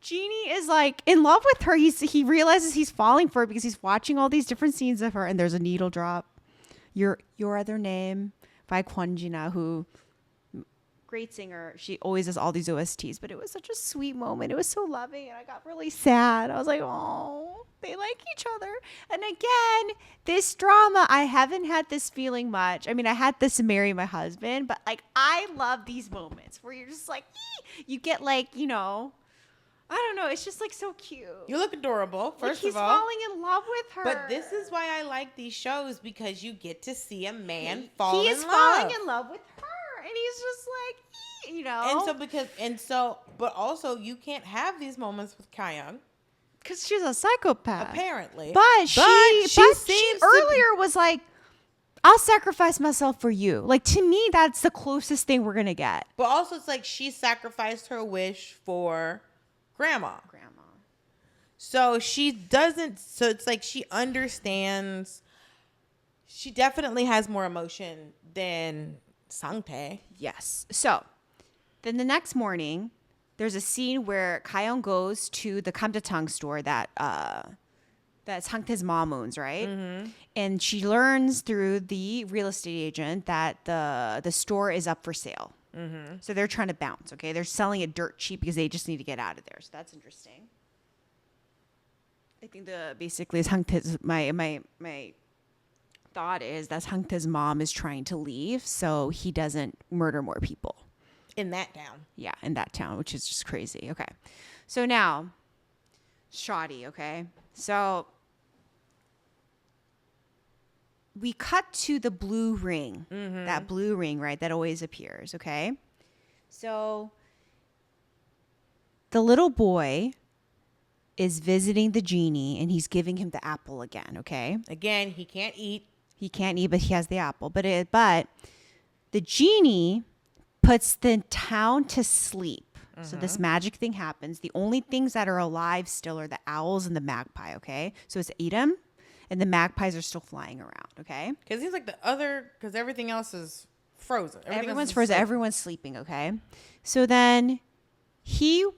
Genie is like in love with her. He realizes he's falling for her because he's watching all these different scenes of her. And there's a needle drop. Your Other Name by Kwonjina, who great singer. She always does all these OSTs, but it was such a sweet moment. It was so loving, and I got really sad. I was like, oh, they like each other. And again, this drama, I haven't had this feeling much. I mean, I had this to Marry My Husband, but like, I love these moments where you're just like, you get like, I don't know. It's just like so cute. You look adorable, first of all. He's falling in love with her. But this is why I like these shows, because you get to see a man fall in love. He's falling in love with her. And he's just like, but also you can't have these moments with Hyeong. Because she's a psychopath. Apparently. But she earlier was like, I'll sacrifice myself for you. Like, to me, that's the closest thing we're going to get. But also it's like she sacrificed her wish for grandma. So she doesn't, so it's like she understands, she definitely has more emotion than Sangtae. Yes. So then the next morning, there's a scene where Hyeong goes to the Kamjatang store that that Sangtae's mom owns, right? And she learns through the real estate agent that the store is up for sale. So they're trying to bounce, okay? They're selling it dirt cheap because they just need to get out of there. So that's interesting. I think basically Sangtae's my thought is that Sangtae's mom is trying to leave so he doesn't murder more people. In that town. Yeah, in that town, which is just crazy. Okay. So now, Shadi, okay? So we cut to the blue ring. That blue ring, right? That always appears, okay? So the little boy is visiting the genie and he's giving him the apple again, okay? Again, he can't eat. He can't eat, but he has the apple. But the genie puts the town to sleep. So this magic thing happens. The only things that are alive still are the owls and the magpie, okay? So it's Edom, and the magpies are still flying around, okay? Because it seems like because everything else is frozen. Everyone's frozen. Everyone's sleeping, okay? So then he's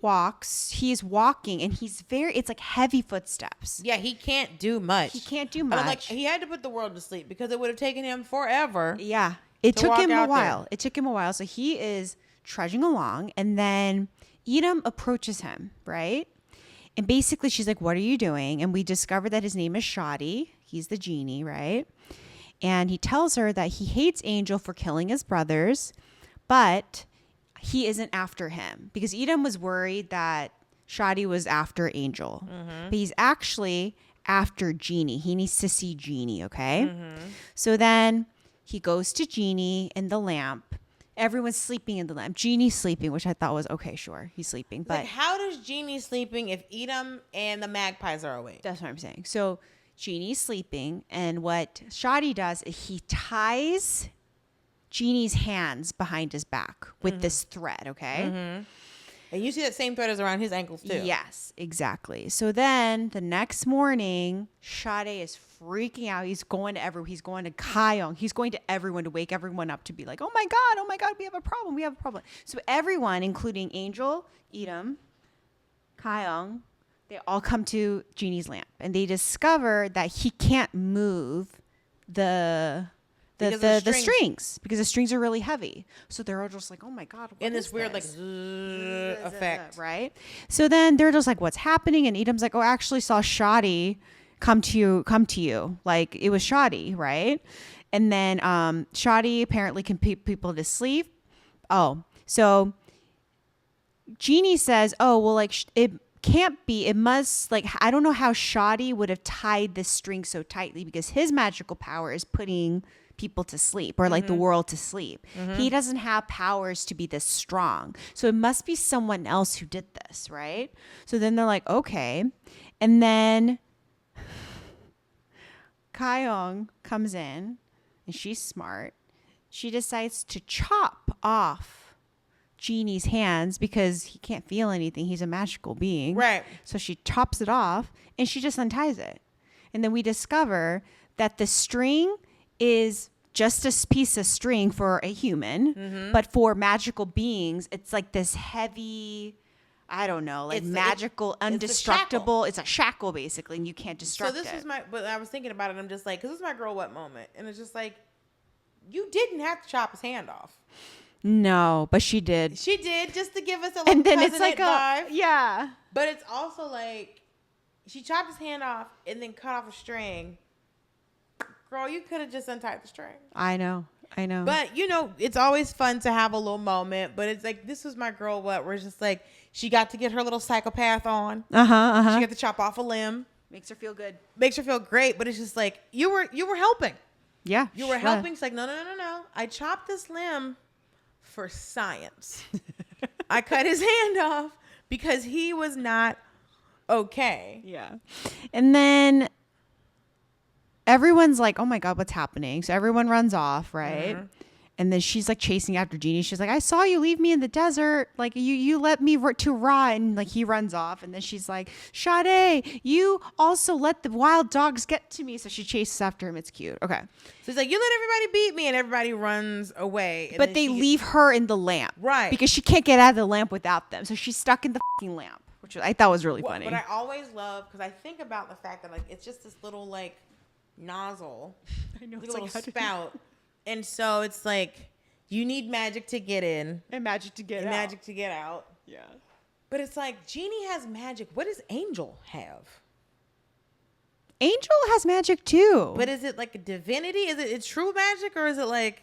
walking, and it's like heavy footsteps. Yeah, he can't do much. He had to put the world to sleep because it would have taken him forever. Yeah. It took him a while. So he is trudging along, and then Edom approaches him, right? And basically she's like, what are you doing? And we discover that his name is Shadi. He's the genie, right? And he tells her that he hates Angel for killing his brothers, but he isn't after him because Edom was worried that Shadi was after Angel. But he's actually after Genie. He needs to see Genie, okay? So then he goes to Genie in the lamp. Everyone's sleeping in the lamp. Genie's sleeping, which I thought was, okay, sure, he's sleeping. But like, how does Genie sleeping if Edom and the magpies are awake? That's what I'm saying. So Genie's sleeping, and what Shadi does is he ties Genie's hands behind his back with this thread, okay? And you see that same thread is around his ankles too. Yes, exactly. So then the next morning, Shadi is freaking out. He's going to Hyeong. He's going to everyone to wake everyone up to be like, oh my God, we have a problem. So everyone, including Angel, Edom, Hyeong, they all come to Genie's lamp, and they discover that he can't move the strings because the strings are really heavy. So they're all just like, oh my God. In this weird like effect. Right. So then they're just like, what's happening? And Edom's like, oh, I actually saw Shadi come to you. Like it was Shadi, right? And then Shadi apparently can put people to sleep. Oh, so Genie says, oh, well, like it can't be. It must, like, I don't know how Shadi would have tied this string so tightly because his magical power is putting people to sleep or like the world to sleep. He doesn't have powers to be this strong. So it must be someone else who did this, right? So then they're like, okay. And then Hyeong comes in and she's smart. She decides to chop off Genie's hands because he can't feel anything. He's a magical being. Right. So she chops it off and she just unties it. And then we discover that the string is just a piece of string for a human, but for magical beings, it's like this heavy, I don't know, like magical, indestructible. It's a shackle basically, and you can't destruct it. So this was but I was thinking about it. I'm just like, because this is my girl what moment, and it's just like, you didn't have to chop his hand off. No, but she did. She did just to give us a little and then it's like vibe. Yeah. But it's also like she chopped his hand off and then cut off a string. Girl, you could have just untied the string. I know. But, you know, it's always fun to have a little moment. But it's like, this was my girl, where it's just like, she got to get her little psychopath on. She got to chop off a limb. Makes her feel good. Makes her feel great. But it's just like, you were helping. Yeah. You were helping. She's like, no. I chopped this limb for science. I cut his hand off because he was not okay. Yeah. And then everyone's like, oh my God, what's happening? So everyone runs off, right? And then she's like chasing after Genie. She's like, I saw you leave me in the desert. Like you let me to rot. And like he runs off. And then she's like, Shadi, you also let the wild dogs get to me. So she chases after him. It's cute. Okay. So he's like, you let everybody beat me, and everybody runs away. But they leave her in the lamp. Right. Because she can't get out of the lamp without them. So she's stuck in the fucking lamp. which I thought was really funny. But I always love, because I think about the fact that like it's just this little like nozzle, I know, little spout, and so it's like you need magic to get in and magic to get and out. magic to get out. Yeah. But it's like Genie has magic. What does Angel have? Angel has magic too. But is it like a divinity? Is it true magic, or is it like,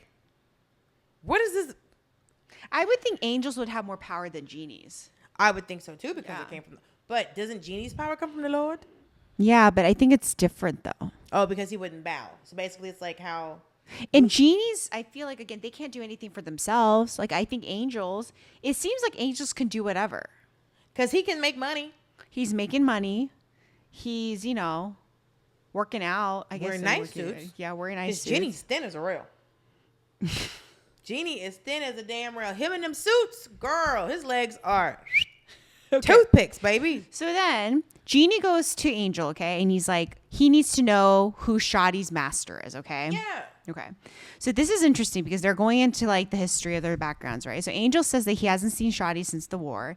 what is this? I would think angels would have more power than genies. I would think so too, because it came from. But doesn't Genie's power come from the Lord? Yeah, but I think it's different though. Oh, because he wouldn't bow. So basically, it's like how. And genies, I feel like, again, they can't do anything for themselves. Like, I think angels, it seems like angels can do whatever. Because he can make money. He's making money. He's, working out. I guess wearing nice suits. Yeah, wearing nice suits. Genie's thin as a rail. Genie is thin as a damn rail. Him in them suits, girl, his legs are toothpicks, baby. So then Genie goes to Angel, okay? And he's like, he needs to know who Shadi's master is, okay? Yeah. Okay. So this is interesting because they're going into like the history of their backgrounds, right? So Angel says that he hasn't seen Shadi since the war,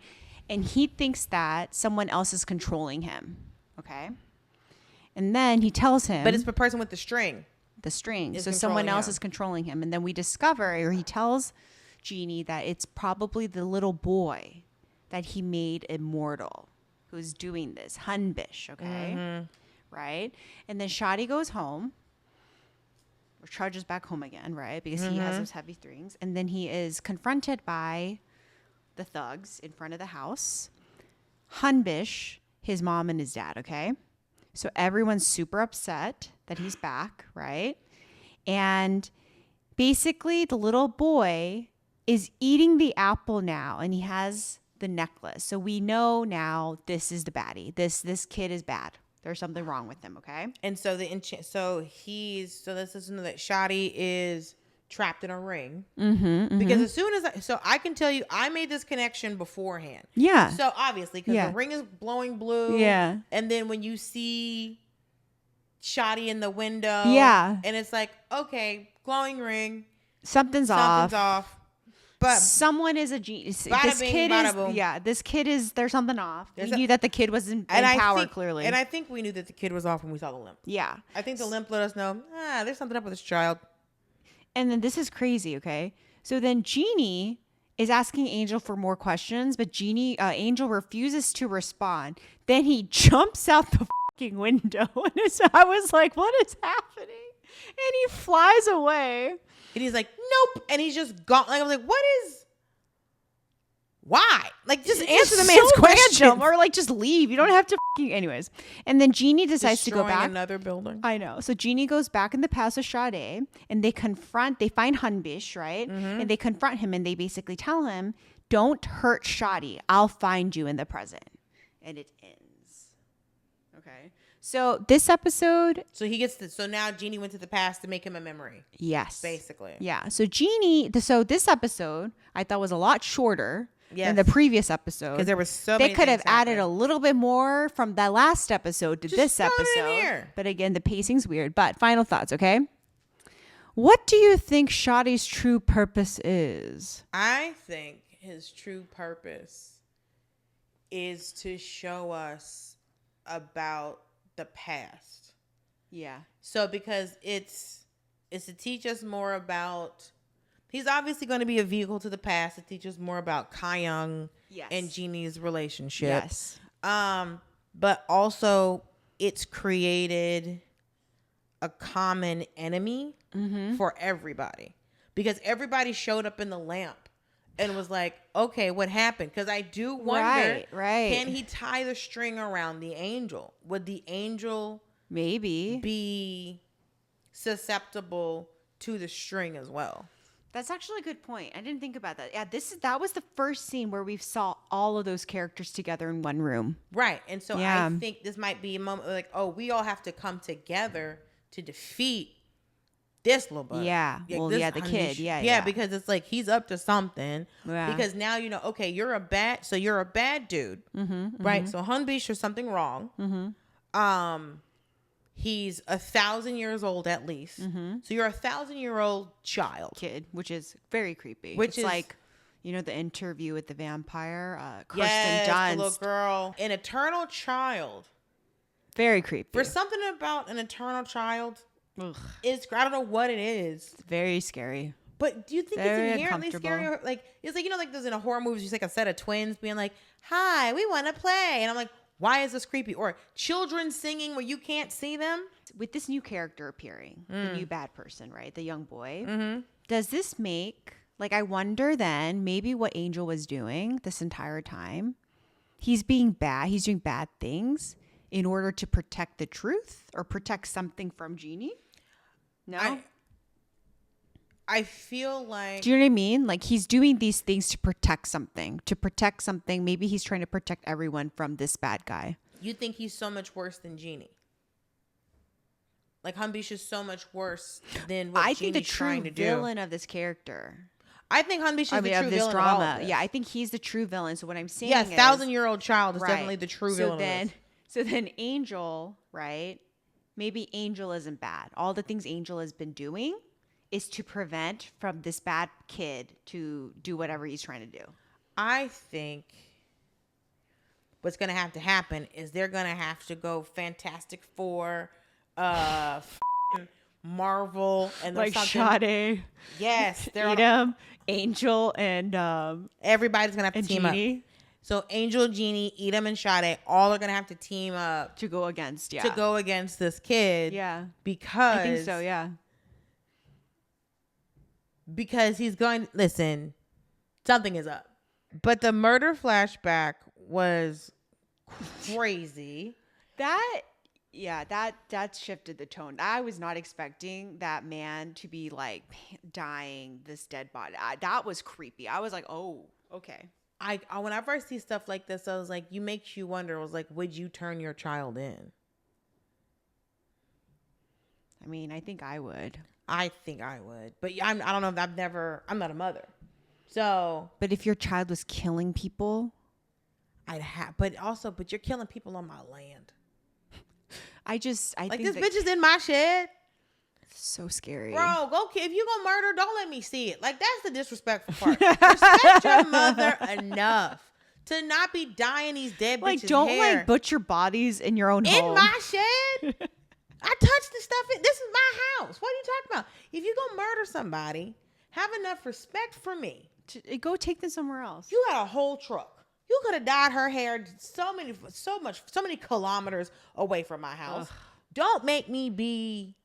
and he thinks that someone else is controlling him, okay? And then he tells him, but it's the person with the string. The string. So someone else is controlling him. And then we discover, or he tells Genie that it's probably the little boy that he made immortal who's doing this. Hunbish, okay? Mm-hmm. Right? And then Shadi goes home, or charges back home again, right? Because he has those heavy strings. And then he is confronted by the thugs in front of the house. Hunbish, his mom and his dad, okay? So everyone's super upset that he's back, right? And basically the little boy is eating the apple now, and he has the necklace. So we know now this is the baddie. This kid is bad. There's something wrong with him, okay? And so this is that Shadi is trapped in a ring. Because as soon as I can tell you, I made this connection beforehand. Yeah. So obviously, because the ring is glowing blue. Yeah. And then when you see Shadi in the window. Yeah. And it's like, okay, glowing ring. Something's off. But someone is a genius. This kid is, there's something off. We knew that the kid was in power, clearly. And I think we knew that the kid was off when we saw the limp. Yeah. I think the limp let us know, there's something up with this child. And then this is crazy, okay? So then Genie is asking Angel for more questions, but Angel refuses to respond. Then he jumps out the fucking window. And so I was like, what is happening? And he flies away. And he's like, nope. And he's just gone. Like, I was like, why? Like, just answer the man's question. Or like, just leave. You don't have to anyways. And then Genie decides to go back. Another building. I know. So Genie goes back in the past with Shadi, and they find Hunbish, right? And they confront him, and they basically tell him, don't hurt Shadi. I'll find you in the present. And it ends. Okay. So this episode. So now Genie went to the past to make him a memory. Yes. Basically. Yeah. So this episode I thought was a lot shorter than the previous episode. Because there was so many They could have added a little bit more from the last episode to this episode. But again, the pacing's weird. But final thoughts, okay? What do you think Shadi's true purpose is? I think his true purpose is to show us about the past. Yeah. So because it's to teach us more about. He's obviously going to be a vehicle to the past to teach us more about Hyeong and Genie's relationship. Yes. But also it's created a common enemy for everybody, because everybody showed up in the lamp and was like, okay, what happened? Because I do wonder, can he tie the string around the angel? Would the angel maybe be susceptible to the string as well? That's actually a good point. I didn't think about that. Yeah, that was the first scene where we saw all of those characters together in one room. Right. And so I think this might be a moment like, oh, we all have to come together to defeat this little bud. Yeah. Well, the kid. Yeah. Because it's like he's up to something. Yeah. Because now okay, you're a bad dude. Right? So Hunbish, there's something wrong. He's 1,000 years old at least. So you're a 1,000-year-old child. Kid, which is very creepy. Which is like, You know, the interview with the vampire, Kirsten Yes, Dunst. the little girl. An eternal child. Very creepy. For something about an eternal child, is I don't know what it is. It's very scary. But do you think it's inherently scary? Like, it's like, you know, like there's in a horror movies, you see like a set of twins being like, hi, we want to play. And I'm like, why is this creepy? Or children singing where you can't see them. With this new character appearing, the new bad person, right? The young boy. Does this make, like, I wonder then maybe what Angel was doing this entire time. He's being bad. He's doing bad things in order to protect the truth or protect something from Genie. No? I feel like... Do you know what I mean? Like, he's doing these things to protect something. To protect something. Maybe he's trying to protect everyone from this bad guy. You think he's so much worse than Genie? Like, Hunbish is so much worse than what Genie's trying to do. I think the true villain of this character. I think Hunbish is the true villain drama. Of all of this. Yeah, I think he's the true villain. So what I'm saying is... 1,000-year-old child is definitely the true villain of this. So then Angel, right? Maybe Angel isn't bad. All the things Angel has been doing is to prevent from this bad kid to do whatever he's trying to do. I think what's going to have to happen is they're going to have to go Fantastic Four, Marvel, and like Shadi. Yes, they're Edom, Angel, and everybody's going to have to team Genie. up. So Angel, Genie, Edom, and Shadi all are going to have to team up to go against this kid. Yeah, because I think so. Yeah. Because he's going, listen, something is up. But the murder flashback was crazy. That shifted the tone. I was not expecting that man to be like dying this dead body. That was creepy. I was like, oh, okay. Whenever I see stuff like this, I was like, you makes you wonder. I was like, would you turn your child in? I mean, I think I would. I think I would, but I don't know. I'm not a mother. So, but if your child was killing people, but you're killing people on my land. I think this that, bitch is in my shed. So scary, bro. If you gonna murder, don't let me see it. Like, that's the disrespectful part. Respect your mother enough to not be dyeing these dead bitches' hair. Don't like butcher bodies in your own home. In my shed. I touched the stuff. This is my house. What are you talking about? If you gonna murder somebody, have enough respect for me. Go take them somewhere else. You got a whole truck. You could have dyed her hair so many kilometers away from my house. Ugh. Don't let me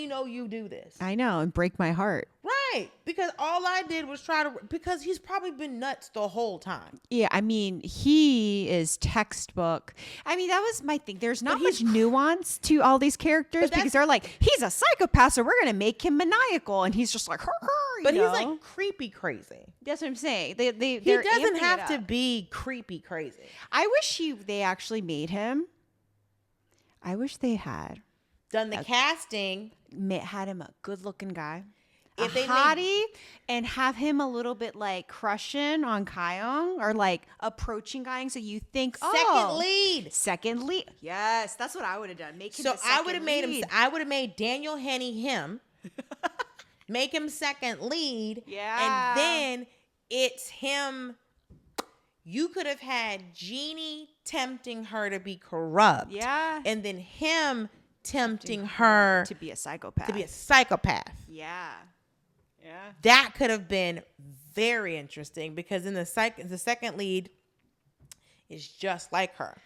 know you do this. I know, and break my heart. Right. Because all I did was because he's probably been nuts the whole time. Yeah, I mean, he is textbook. I mean, that was my thing. There's not much nuance to all these characters because they're like, he's a psychopath, so we're going to make him maniacal. And he's just like, but he's like creepy crazy. That's what I'm saying. He doesn't have to be creepy crazy. I wish they actually made him. I wish they had done the casting, had him a good-looking guy, a hottie, and have him a little bit like crushing on Hyeong or like approaching Hyeong, so you think second lead. Yes, that's what I would have done. Make him. So I would have made him. I would have made Daniel Henney him. Make him second lead. Yeah, and then it's him. You could have had Genie tempting her to be corrupt. Yeah, and then him tempting her to be a psychopath. Yeah. That could have been very interesting because in the second lead is just like her.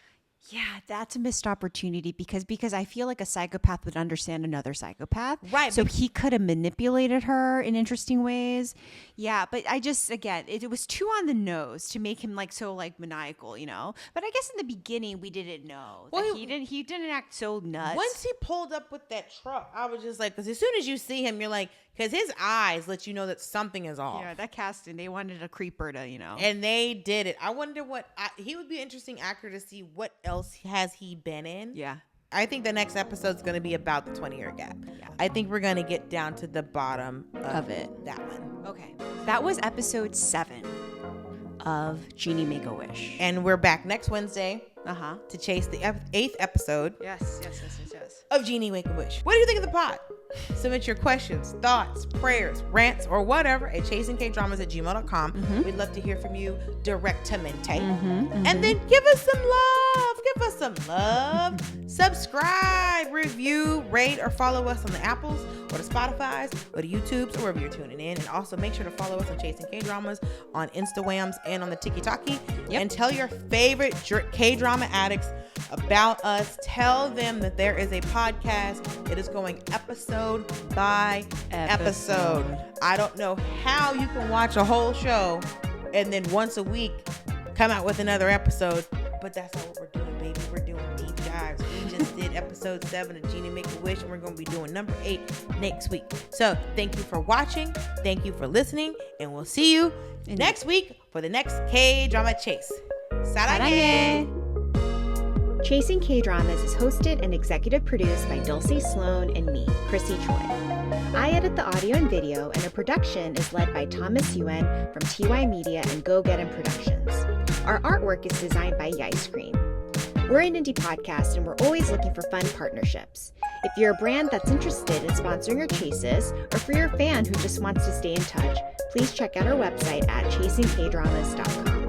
Yeah, that's a missed opportunity because I feel like a psychopath would understand another psychopath. Right. So he could have manipulated her in interesting ways. Yeah, but I just, again, it was too on the nose to make him like so like maniacal, you know? But I guess in the beginning we didn't know. Well, he didn't act so nuts. Once he pulled up with that truck, I was just like, because as soon as you see him, you're like, because his eyes let you know that something is off. Yeah, that casting, they wanted a creeper to, you know. And they did it. I wonder he would be an interesting actor to see what else has he been in. Yeah. I think the next episode is going to be about the 20-year gap. Yeah. I think we're going to get down to the bottom of it. That one. Okay. That was episode 7 of Genie Make-A-Wish. And we're back next Wednesday. To chase the 8th episode. Yes. Of Genie Make-A-Wish. What do you think of the pod? Submit your questions, thoughts, prayers, rants, or whatever at chasingkdramas@gmail.com. Mm-hmm. We'd love to hear from you directamente. And then give us some love. Give us some love. Subscribe, review, rate, or follow us on the Apples or the Spotify's or the YouTubes or wherever you're tuning in. And also make sure to follow us on Chasing K-Dramas on Instagrams and on the TikTok. And tell your favorite K-drama addicts about us. Tell them that there is a podcast that is going episode by episode. I don't know how you can watch a whole show and then once a week come out with another episode, but that's not what we're doing, baby. We're doing deep dives. We just did episode 7 of Genie Make a Wish, and we're going to be doing number 8 next week. So thank you for watching. Thank you for listening, and we'll see you next week for the next K-drama chase. Saranghae! Chasing K-Dramas is hosted and executive produced by Dulcé, Sloan, and me, Chrissy, Choi. I edit the audio and video, and our production is led by Thomas Yuen from TY Media and Go Get 'Em Productions. Our artwork is designed by Yai Screen. We're an indie podcast, and we're always looking for fun partnerships. If you're a brand that's interested in sponsoring our chases, or for your fan who just wants to stay in touch, please check out our website at chasingkdramas.com.